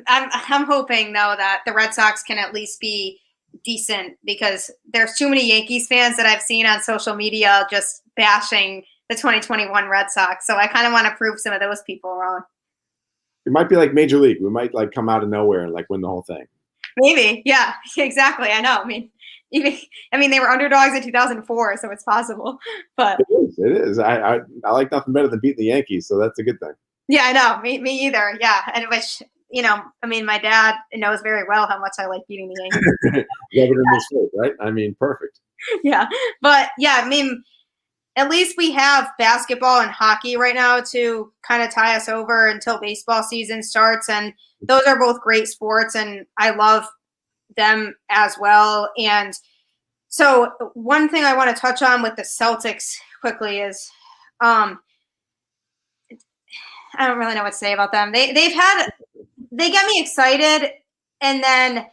I'm hoping though that the Red Sox can at least be decent, because there's too many Yankees fans that I've seen on social media just bashing the 2021 Red Sox. So I kind of want to prove some of those people wrong. It might be like Major League. We might come out of nowhere and win the whole thing. Maybe. Yeah, exactly. I know. I mean, they were underdogs in 2004, so it's possible. But it is. I like nothing better than beating the Yankees, so that's a good thing. Yeah, I know. Me either. Yeah, and which my dad knows very well how much I like beating the Yankees. Yeah, but in this way, right? I mean, perfect. Yeah, but yeah, at least we have basketball and hockey right now to kind of tie us over until baseball season starts, and those are both great sports, and I love them as well. And so one thing I want to touch on with the Celtics quickly is I don't really know what to say about them. They get me excited, and then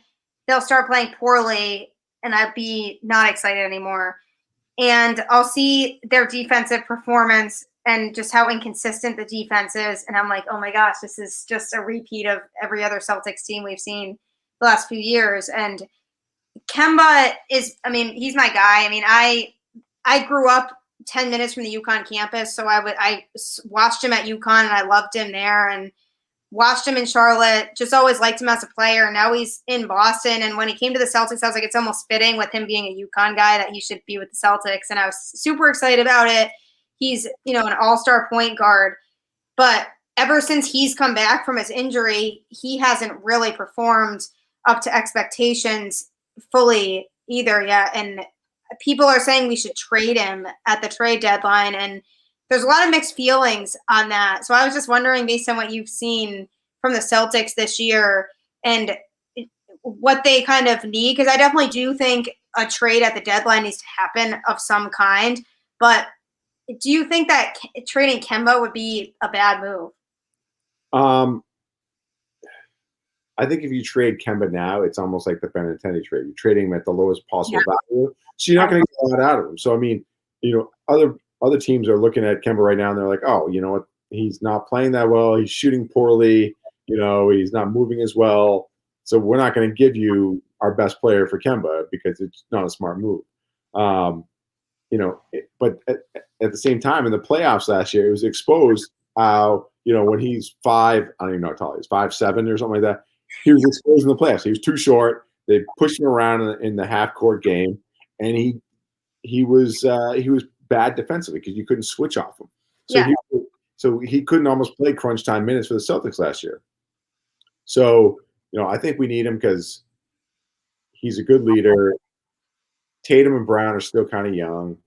they'll start playing poorly, and I'd be not excited anymore. And I'll see their defensive performance and just how inconsistent the defense is, and I'm like, oh my gosh, this is just a repeat of every other Celtics team we've seen the last few years. And Kemba is, I mean, he's my guy. I mean, I grew up 10 minutes from the UConn campus, so I watched him at UConn and I loved him there, and watched him in Charlotte, just always liked him as a player. And now he's in Boston. And when he came to the Celtics, I was like, it's almost fitting with him being a UConn guy that he should be with the Celtics. And I was super excited about it. He's, you know, an all-star point guard. But ever since he's come back from his injury, he hasn't really performed up to expectations fully either yet. And people are saying we should trade him at the trade deadline. And there's a lot of mixed feelings on that. So I was just wondering, based on what you've seen from the Celtics this year and what they kind of need, because I definitely do think a trade at the deadline needs to happen of some kind. But do you think that trading Kemba would be a bad move? I think if you trade Kemba now, it's almost like the Benintendi trade. You're trading him at the lowest possible value, so you're not going to get a lot out of him. So I mean, you know, other teams are looking at Kemba right now and they're like, oh, you know what? He's not playing that well. He's shooting poorly. You know, he's not moving as well. So we're not going to give you our best player for Kemba because it's not a smart move. You know, but at the same time, in the playoffs last year, it was exposed how, you know, when he's I don't even know how tall he is, 5'7" or something like that. He was exposed in the playoffs. He was too short. They pushed him around in the half court game, and he was bad defensively because you couldn't switch off him. So he couldn't almost play crunch time minutes for the Celtics last year. So, you know, I think we need him because he's a good leader. Tatum and Brown are still kind of young.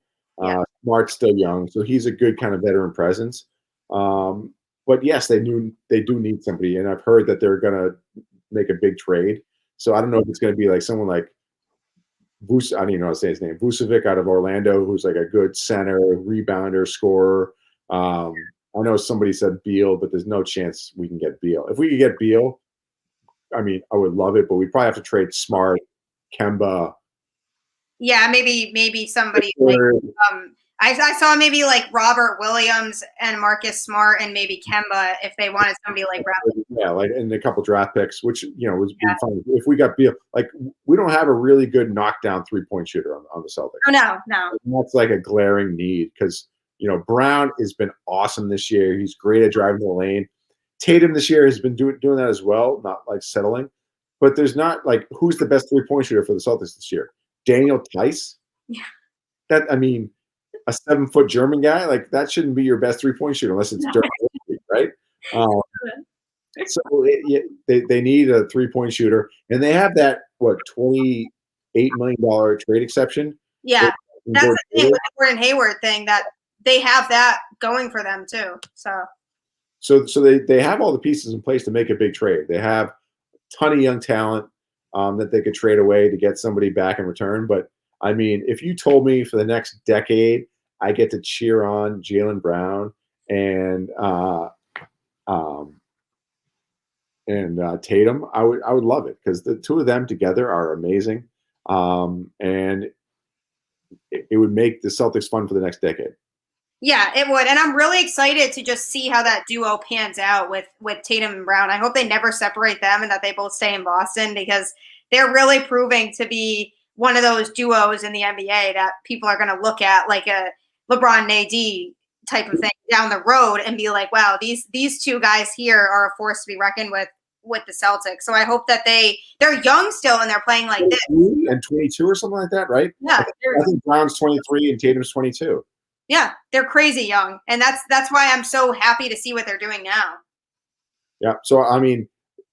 Smart's still young, so he's a good kind of veteran presence. But yes, they do need somebody, and I've heard that they're going to make a big trade. So I don't know if it's going to be like someone like I don't even know how to say his name, Vucevic out of Orlando, who's like a good center, rebounder, scorer. I know somebody said Beal, but there's no chance we can get Beal. If we could get Beal, I mean, I would love it, but we'd probably have to trade Smart, Kemba. Yeah, maybe somebody like I saw maybe like Robert Williams and Marcus Smart and maybe Kemba if they wanted somebody like Bradley. Yeah, like and a couple draft picks, which, you know, was fun. If we got Beal, like we don't have a really good knockdown 3-point shooter on the Celtics. Oh, no. And that's like a glaring need because, you know, Brown has been awesome this year. He's great at driving the lane. Tatum this year has been doing that as well, not like settling. But there's not like who's the best 3-point shooter for the Celtics this year? Daniel Tice? Yeah. That, I mean, a 7-foot German guy, like that shouldn't be your best 3-point shooter unless it's Dirk, right? So they need a 3-point shooter, and they have that $28 million trade exception. Yeah, that's the thing with the Gordon Hayward thing, that they have that going for them too. So they have all the pieces in place to make a big trade. They have a ton of young talent that they could trade away to get somebody back in return. But I mean, if you told me for the next decade I get to cheer on Jaylen Brown and Tatum, I would love it because the two of them together are amazing, and it would make the Celtics fun for the next decade. Yeah, it would, and I'm really excited to just see how that duo pans out with Tatum and Brown. I hope they never separate them and that they both stay in Boston because they're really proving to be one of those duos in the NBA that people are going to look at like a LeBron and AD type of thing down the road and be like, wow, these two guys here are a force to be reckoned with the Celtics. So I hope that they're young still and they're playing like this. And 22 or something like that, right? Yeah. I think Brown's 23 and Tatum's 22. Yeah, they're crazy young. And that's why I'm so happy to see what they're doing now. Yeah. So I mean,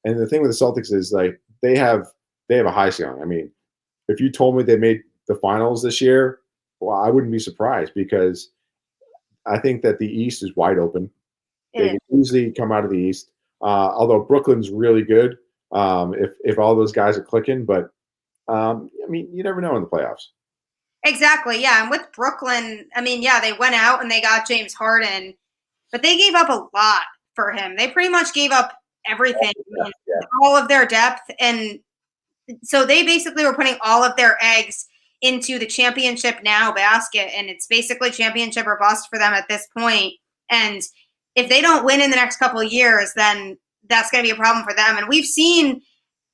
and the thing with the Celtics is like they have a high ceiling. I mean, if you told me they made the finals this year, well, I wouldn't be surprised because I think that the East is wide open. They can easily come out of the East. Although Brooklyn's really good, if all those guys are clicking, but I mean, you never know in the playoffs. Exactly, yeah. And with Brooklyn, I mean, yeah, they went out and they got James Harden, but they gave up a lot for him. They pretty much gave up everything, all of their depth, and so they basically were putting all of their eggs into the championship now basket, and it's basically championship or bust for them at this point. And if they don't win in the next couple of years, then that's going to be a problem for them. And we've seen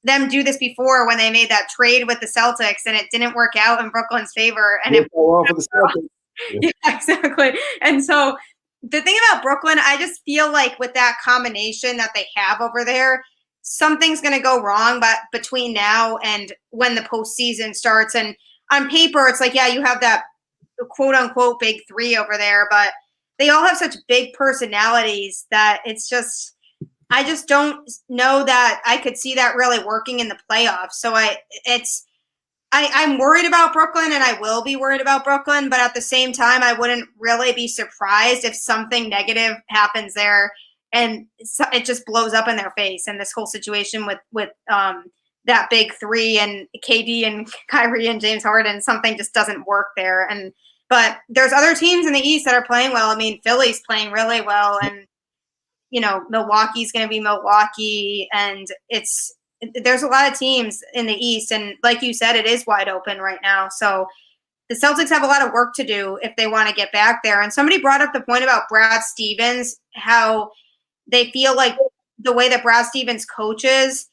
them do this before when they made that trade with the Celtics and it didn't work out in Brooklyn's favor. And it fell off of the Celtics. Yeah, exactly. And so the thing about Brooklyn, I just feel like with that combination that they have over there, something's going to go wrong. But between now and when the postseason starts, and on paper, it's like, yeah, you have that quote unquote big three over there, but they all have such big personalities that it's just, I just don't know that I could see that really working in the playoffs. So I'm worried about Brooklyn, and I will be worried about Brooklyn, but at the same time, I wouldn't really be surprised if something negative happens there and it just blows up in their face. And this whole situation with that big three and KD and Kyrie and James Harden, something just doesn't work there. But there's other teams in the East that are playing well. I mean, Philly's playing really well, and Milwaukee's going to be Milwaukee, and there's a lot of teams in the East, and like you said, it is wide open right now. So the Celtics have a lot of work to do if they want to get back there. And somebody brought up the point about Brad Stevens, how they feel like the way that Brad Stevens coaches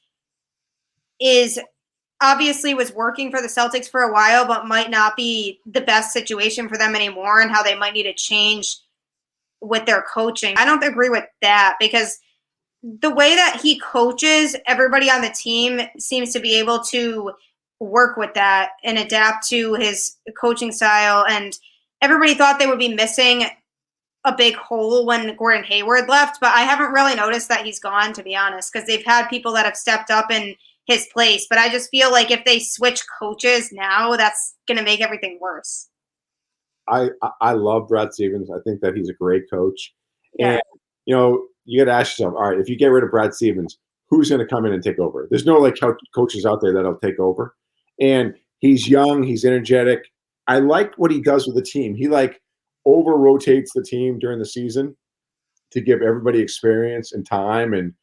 is obviously was working for the Celtics for a while, but might not be the best situation for them anymore, and how they might need to change with their coaching. I don't agree with that, because the way that he coaches, everybody on the team seems to be able to work with that and adapt to his coaching style. And everybody thought they would be missing a big hole when Gordon Hayward left, but I haven't really noticed that he's gone, to be honest, because they've had people that have stepped up in his place. But I just feel like if they switch coaches now, that's going to make everything worse. I love Brad Stevens. I think that he's a great coach. Yeah. And, you got to ask yourself, all right, if you get rid of Brad Stevens, who's going to come in and take over? There's no coaches out there that'll take over. And he's young, he's energetic. I like what he does with the team. He over rotates the team during the season to give everybody experience and time and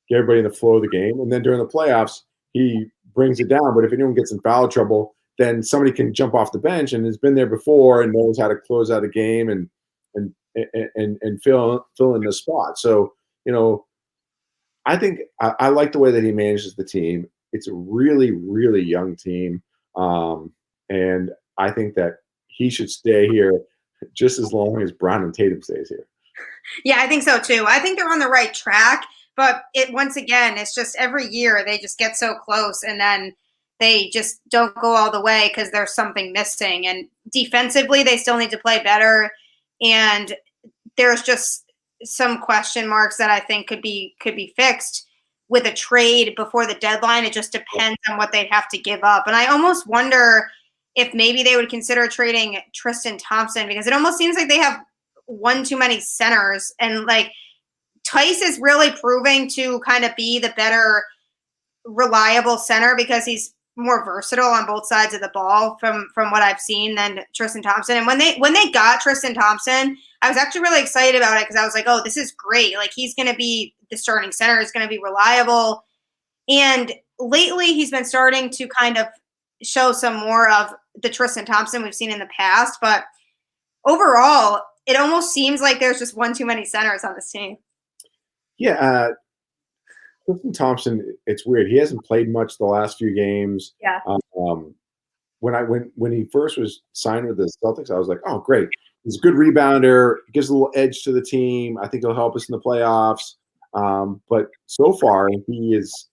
get everybody in the flow of the game. And then during the playoffs, he brings it down. But if anyone gets in foul trouble, then somebody can jump off the bench and has been there before and knows how to close out a game and fill in the spot. So, I think I like the way that he manages the team. It's a really, really young team. And I think that he should stay here just as long as Brown and Tatum stays here. Yeah, I think so too. I think they're on the right track, but once again, it's just every year they just get so close and then they just don't go all the way because there's something missing. And defensively, they still need to play better. And there's just some question marks that I think could be fixed with a trade before the deadline. It just depends on what they'd have to give up. And I almost wonder if maybe they would consider trading Tristan Thompson, because it almost seems like they have one too many centers. And Tice is really proving to kind of be the better reliable center because he's more versatile on both sides of the ball from what I've seen than Tristan Thompson. And when they got Tristan Thompson, I was actually really excited about it because I was like, oh, this is great. He's going to be the starting center. He's going to be reliable. And lately he's been starting to kind of show some more of the Tristan Thompson we've seen in the past. But overall, it almost seems like there's just one too many centers on this team. Yeah. Tristan Thompson, it's weird. He hasn't played much the last few games. Yeah. When he first was signed with the Celtics, I was like, oh, great. He's a good rebounder. Gives a little edge to the team. I think he'll help us in the playoffs. But so far, he is,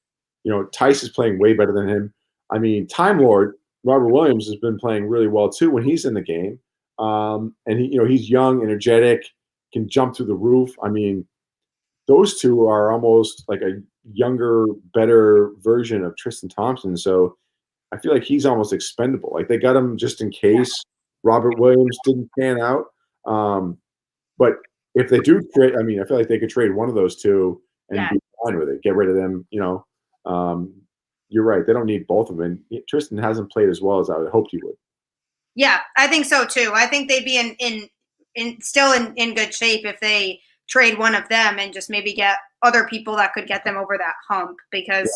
Tice is playing way better than him. I mean, Time Lord, Robert Williams has been playing really well too when he's in the game. And he's young, energetic, can jump through the roof. I mean, those two are almost like a younger, better version of Tristan Thompson. So I feel like he's almost expendable. They got him just in case Robert Williams didn't pan out. But if they do trade, I feel like they could trade one of those two and be fine with it. Get rid of them. You're right. They don't need both of them. And Tristan hasn't played as well as I would hoped he would. Yeah, I think so too. I think they'd be still in good shape if they trade one of them and just maybe get other people that could get them over that hump, because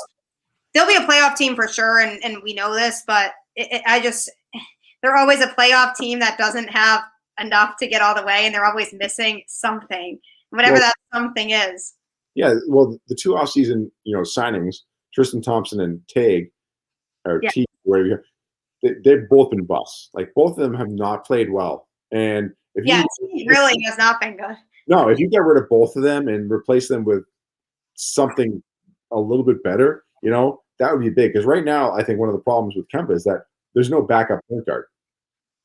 they'll be a playoff team for sure. And we know this, but they're always a playoff team that doesn't have enough to get all the way. And they're always missing something, whatever that something is. Yeah. Well, the two offseason, signings, Tristan Thompson and Teague, or Yeah. T, whatever, they've both been busts. Like both of them have not played well. And if he really has not been good. No, if you get rid of both of them and replace them with something a little bit better, that would be big. Because right now, I think one of the problems with Kemba is that there's no backup point guard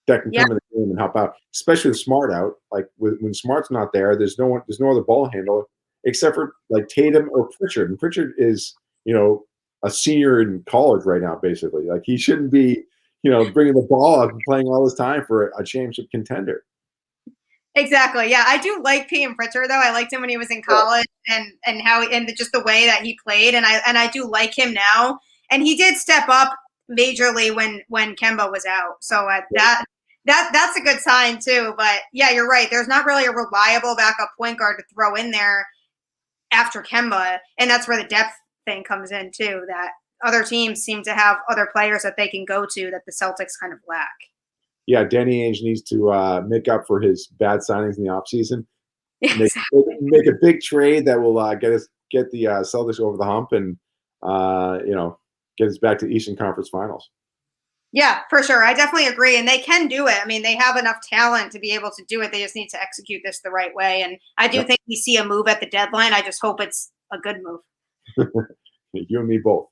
that can come in the game and help out, especially with Smart out. Like when Smart's not there, there's no other ball handler except for like Tatum or Pritchard. And Pritchard is, a senior in college right now, basically. Like he shouldn't be, bringing the ball up and playing all this time for a championship contender. Exactly. Yeah, I do like P.M. Pritchard though. I liked him when he was in college, and how and just the way that he played, and I do like him now. And he did step up majorly when Kemba was out. So that's a good sign too. But yeah, you're right. There's not really a reliable backup point guard to throw in there after Kemba, and that's where the depth thing comes in too. That other teams seem to have other players that they can go to that the Celtics kind of lack. Yeah, Danny Ainge needs to make up for his bad signings in the offseason. Make a big trade that will get the Celtics over the hump and get us back to the Eastern Conference Finals. Yeah, for sure. I definitely agree. And they can do it. I mean, they have enough talent to be able to do it. They just need to execute this the right way. And I do think we see a move at the deadline. I just hope it's a good move. You and me both.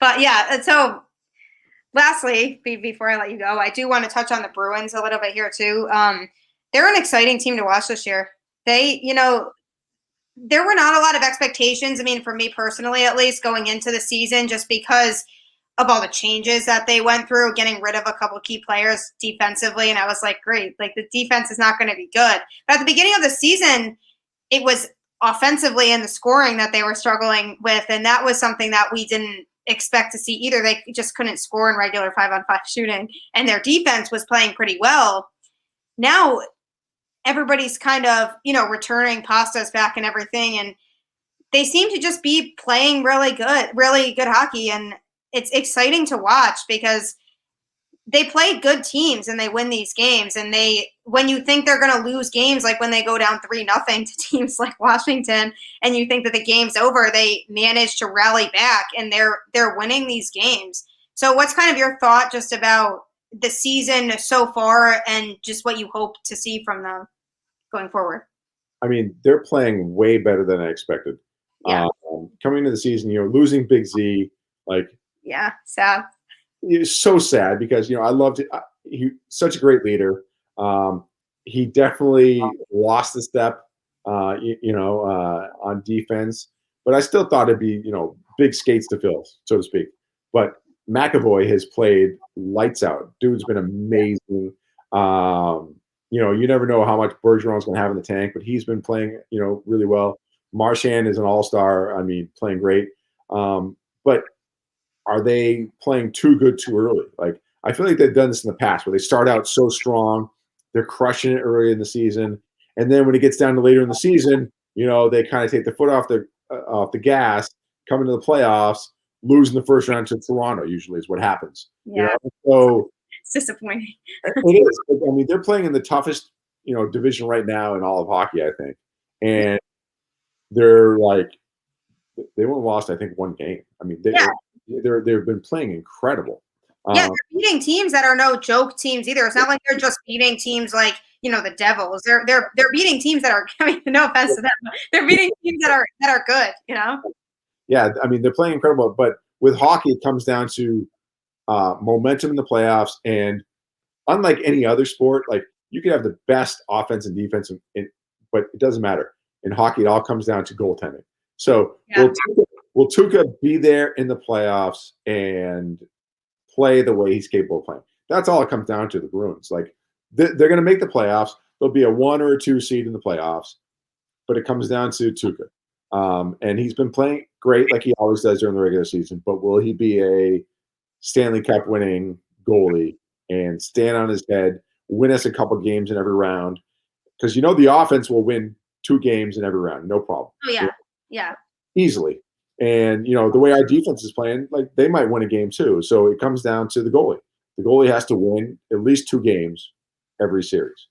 But yeah, and so lastly, before I let you go, I do want to touch on the Bruins a little bit here too. They're an exciting team to watch this year. They, there were not a lot of expectations. I mean, for me personally, at least going into the season, just because of all the changes that they went through, getting rid of a couple of key players defensively. And I was like, great, like the defense is not going to be good. But at the beginning of the season, it was offensively and the scoring that they were struggling with. And that was something that we didn't expect to see either. They just couldn't score in regular 5-on-5 shooting, and their defense was playing pretty well. Now everybody's kind of, returning Pastas back and everything. And they seem to just be playing really good hockey. And it's exciting to watch because they play good teams and they win these games. And when you think they're going to lose games, like when they go down 3-0 to teams like Washington, and you think that the game's over, they manage to rally back and they're winning these games. So what's kind of your thought just about the season so far and just what you hope to see from them going forward? I mean, they're playing way better than I expected. Yeah. Coming into the season, losing Big Z, sad. It was so sad because I loved it. He's such a great leader. He definitely lost a step, on defense. But I still thought it'd be big skates to fill, so to speak. But McAvoy has played lights out. Dude's been amazing. You never know how much Bergeron's going to have in the tank, but he's been playing really well. Marchand is an all-star. I mean, playing great. But are they playing too good too early? Like, I feel like they've done this in the past where they start out so strong, they're crushing it early in the season, and then when it gets down to later in the season, they kind of take the foot off the gas, come into the playoffs, lose in the first round to Toronto. Usually is what happens. Yeah. So it's disappointing. It is. I mean, they're playing in the toughest division right now in all of hockey, I think, and they're like they only lost, I think, one game. I mean, they've been playing incredible. They're beating teams that are no joke teams either. It's not like they're just beating teams like the Devils. They're beating teams that are. I mean, no offense to them, they're beating teams that are good. Yeah, I mean, they're playing incredible. But with hockey, it comes down to momentum in the playoffs, and unlike any other sport, like you could have the best offense and defense, but it doesn't matter. In hockey, it all comes down to goaltending. So will Tuukka be there in the playoffs and play the way he's capable of playing? That's all it comes down to. The Bruins, like they're going to make the playoffs. There'll be a 1 or a 2 seed in the playoffs, but it comes down to Tuukka. And he's been playing great like he always does during the regular season. But will he be a Stanley Cup winning goalie and stand on his head, win us a couple games in every round? Because the offense will win 2 games in every round, no problem. Oh yeah, yeah, easily. And the way our defense is playing, like they might win a game too. So it comes down to the goalie. The goalie has to win at least 2 games every series.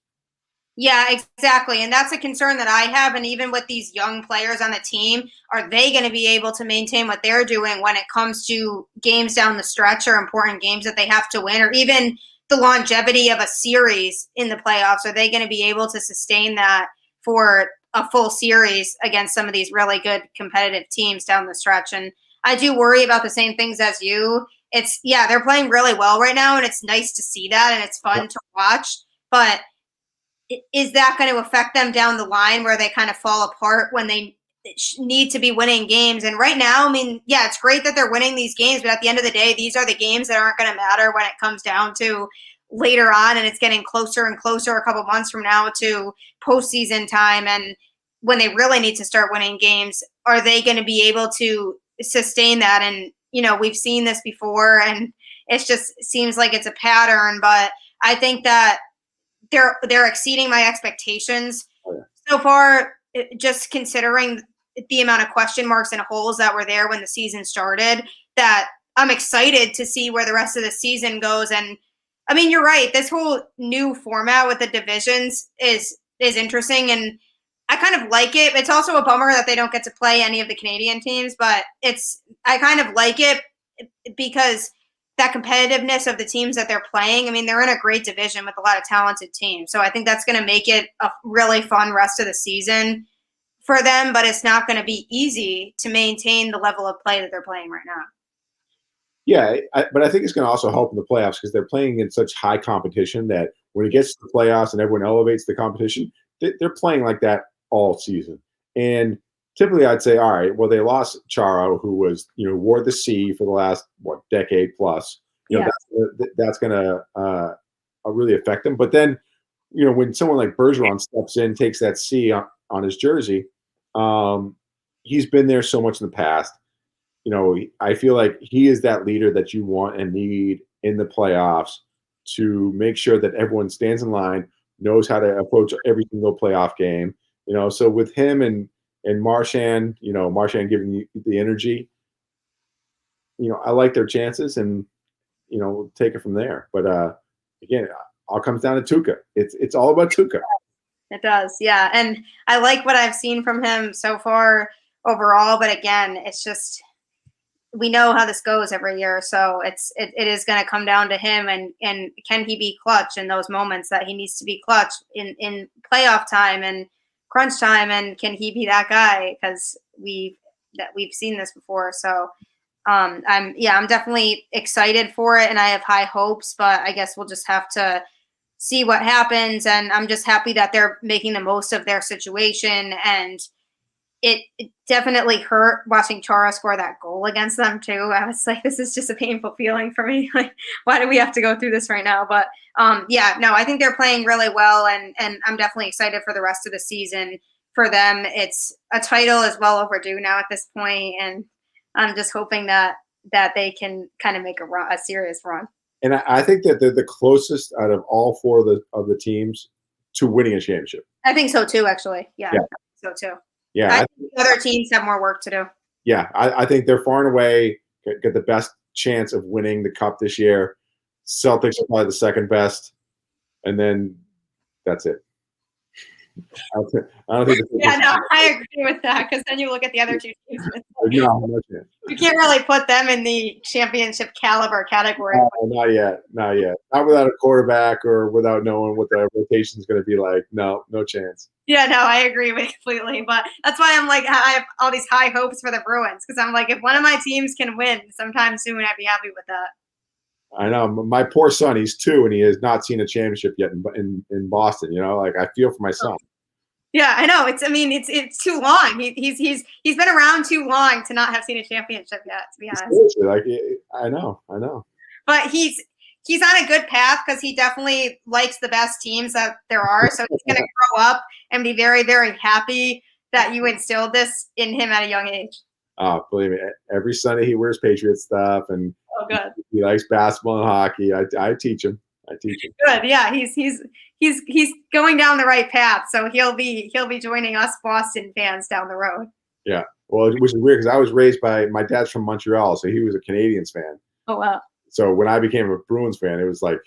Yeah, exactly. And that's a concern that I have. And even with these young players on the team, are they going to be able to maintain what they're doing when it comes to games down the stretch or important games that they have to win, or even the longevity of a series in the playoffs? Are they going to be able to sustain that for a full series against some of these really good competitive teams down the stretch? And I do worry about the same things as you. They're playing really well right now, and it's nice to see that, and it's fun to watch. But is that going to affect them down the line where they kind of fall apart when they need to be winning games? And right now, I mean, yeah, it's great that they're winning these games, but at the end of the day, these are the games that aren't going to matter when it comes down to later on, and it's getting closer and closer a couple months from now to postseason time. And when they really need to start winning games, are they going to be able to sustain that? And, we've seen this before, and it just seems like it's a pattern, but I think that they're exceeding my expectations so far, just considering the amount of question marks and holes that were there when the season started, that I'm excited to see where the rest of the season goes. And I mean, you're right. This whole new format with the divisions is interesting, and I kind of like it. It's also a bummer that they don't get to play any of the Canadian teams, but I kind of like it because that competitiveness of the teams that they're playing. I mean, they're in a great division with a lot of talented teams. So I think that's going to make it a really fun rest of the season for them, but it's not going to be easy to maintain the level of play that they're playing right now. Yeah, but I think it's going to also help in the playoffs because they're playing in such high competition that when it gets to the playoffs and everyone elevates the competition, they're playing like that all season. And typically I'd say, all right, well, they lost Charo, who was, wore the C for the last, decade plus. That's going to really affect them. But then, when someone like Bergeron steps in, takes that C on his jersey, he's been there so much in the past. I feel like he is that leader that you want and need in the playoffs to make sure that everyone stands in line, knows how to approach every single playoff game. So with him and Marchand, Marchand giving you the energy, I like their chances, and we'll take it from there. But again, all comes down to Tuukka. It's all about Tuukka. It does, yeah. And I like what I've seen from him so far overall. But again, it's just, we know how this goes every year, so it is going to come down to him, and can he be clutch in those moments that he needs to be clutch in playoff time and crunch time, and can he be that guy? Because we've seen this before. So I'm definitely excited for it, and I have high hopes, but I guess we'll just have to see what happens. And I'm just happy that they're making the most of their situation, and it definitely hurt watching Chara score that goal against them too. I was like, this is just a painful feeling for me. Like, why do we have to go through this right now? But I think they're playing really well, and I'm definitely excited for the rest of the season for them. It's a title is well overdue now at this point, and I'm just hoping that they can kind of make a serious run. And I think that they're the closest out of all four of the teams to winning a championship. I think so too, actually. Yeah. I think so too. Yeah, I think other teams have more work to do. Yeah, I think they're far and away get the best chance of winning the cup this year. Celtics are probably the second best, and then that's it. I don't think. I agree with that, because then you look at the other two teams. No chance. You can't really put them in the championship caliber category. Not yet. Not without a quarterback or without knowing what the rotation is going to be like. No chance. Yeah, no, I agree completely. But that's why I'm like, I have all these high hopes for the Bruins, because I'm like, if one of my teams can win sometime soon, I'd be happy with that. I know. My poor son, he's 2, and he has not seen a championship yet in Boston. Like, I feel for my son. Yeah, I know. It's too long. He's been around too long to not have seen a championship yet, to be honest. Like, I know. But he's on a good path, because he definitely likes the best teams that there are. So he's going to grow up and be very, very happy that you instilled this in him at a young age. Oh, believe me, every Sunday he wears Patriots stuff, and good. He likes basketball and hockey. I teach him. Good. Yeah, he's going down the right path. So he'll be joining us Boston fans down the road. Yeah. Well, which is weird, because I was raised by, my dad's from Montreal, so he was a Canadiens fan. Oh wow. So when I became a Bruins fan, it was like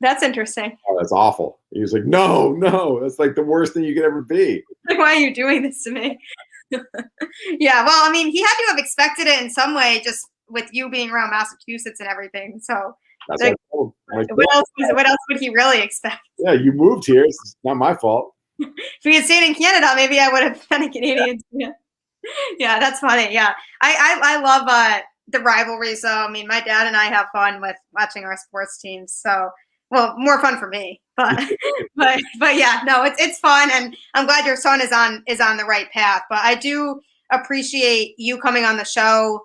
That's interesting. Oh, that's awful. He was like, no, that's like the worst thing you could ever be. Like, why are you doing this to me? Yeah, well, I mean, he had to have expected it in some way, just with you being around Massachusetts and everything. So, That's like, like, what else would he really expect? Yeah, you moved here. It's not my fault. If we had stayed in Canada, maybe I would have been a Canadian. Yeah, that's funny. Yeah, I love the rivalry. So, I mean, my dad and I have fun with watching our sports teams. So, well, more fun for me, but yeah, no, it's fun, and I'm glad your son is on the right path. But I do appreciate you coming on the show,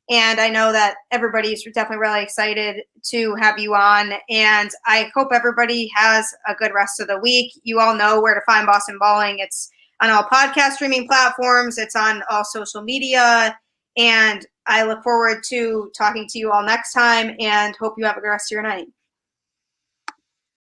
and I know that everybody's definitely really excited to have you on, and I hope everybody has a good rest of the week. You all know where to find Boston Balling. It's on all podcast streaming platforms. It's on all social media, and I look forward to talking to you all next time, and hope you have a good rest of your night.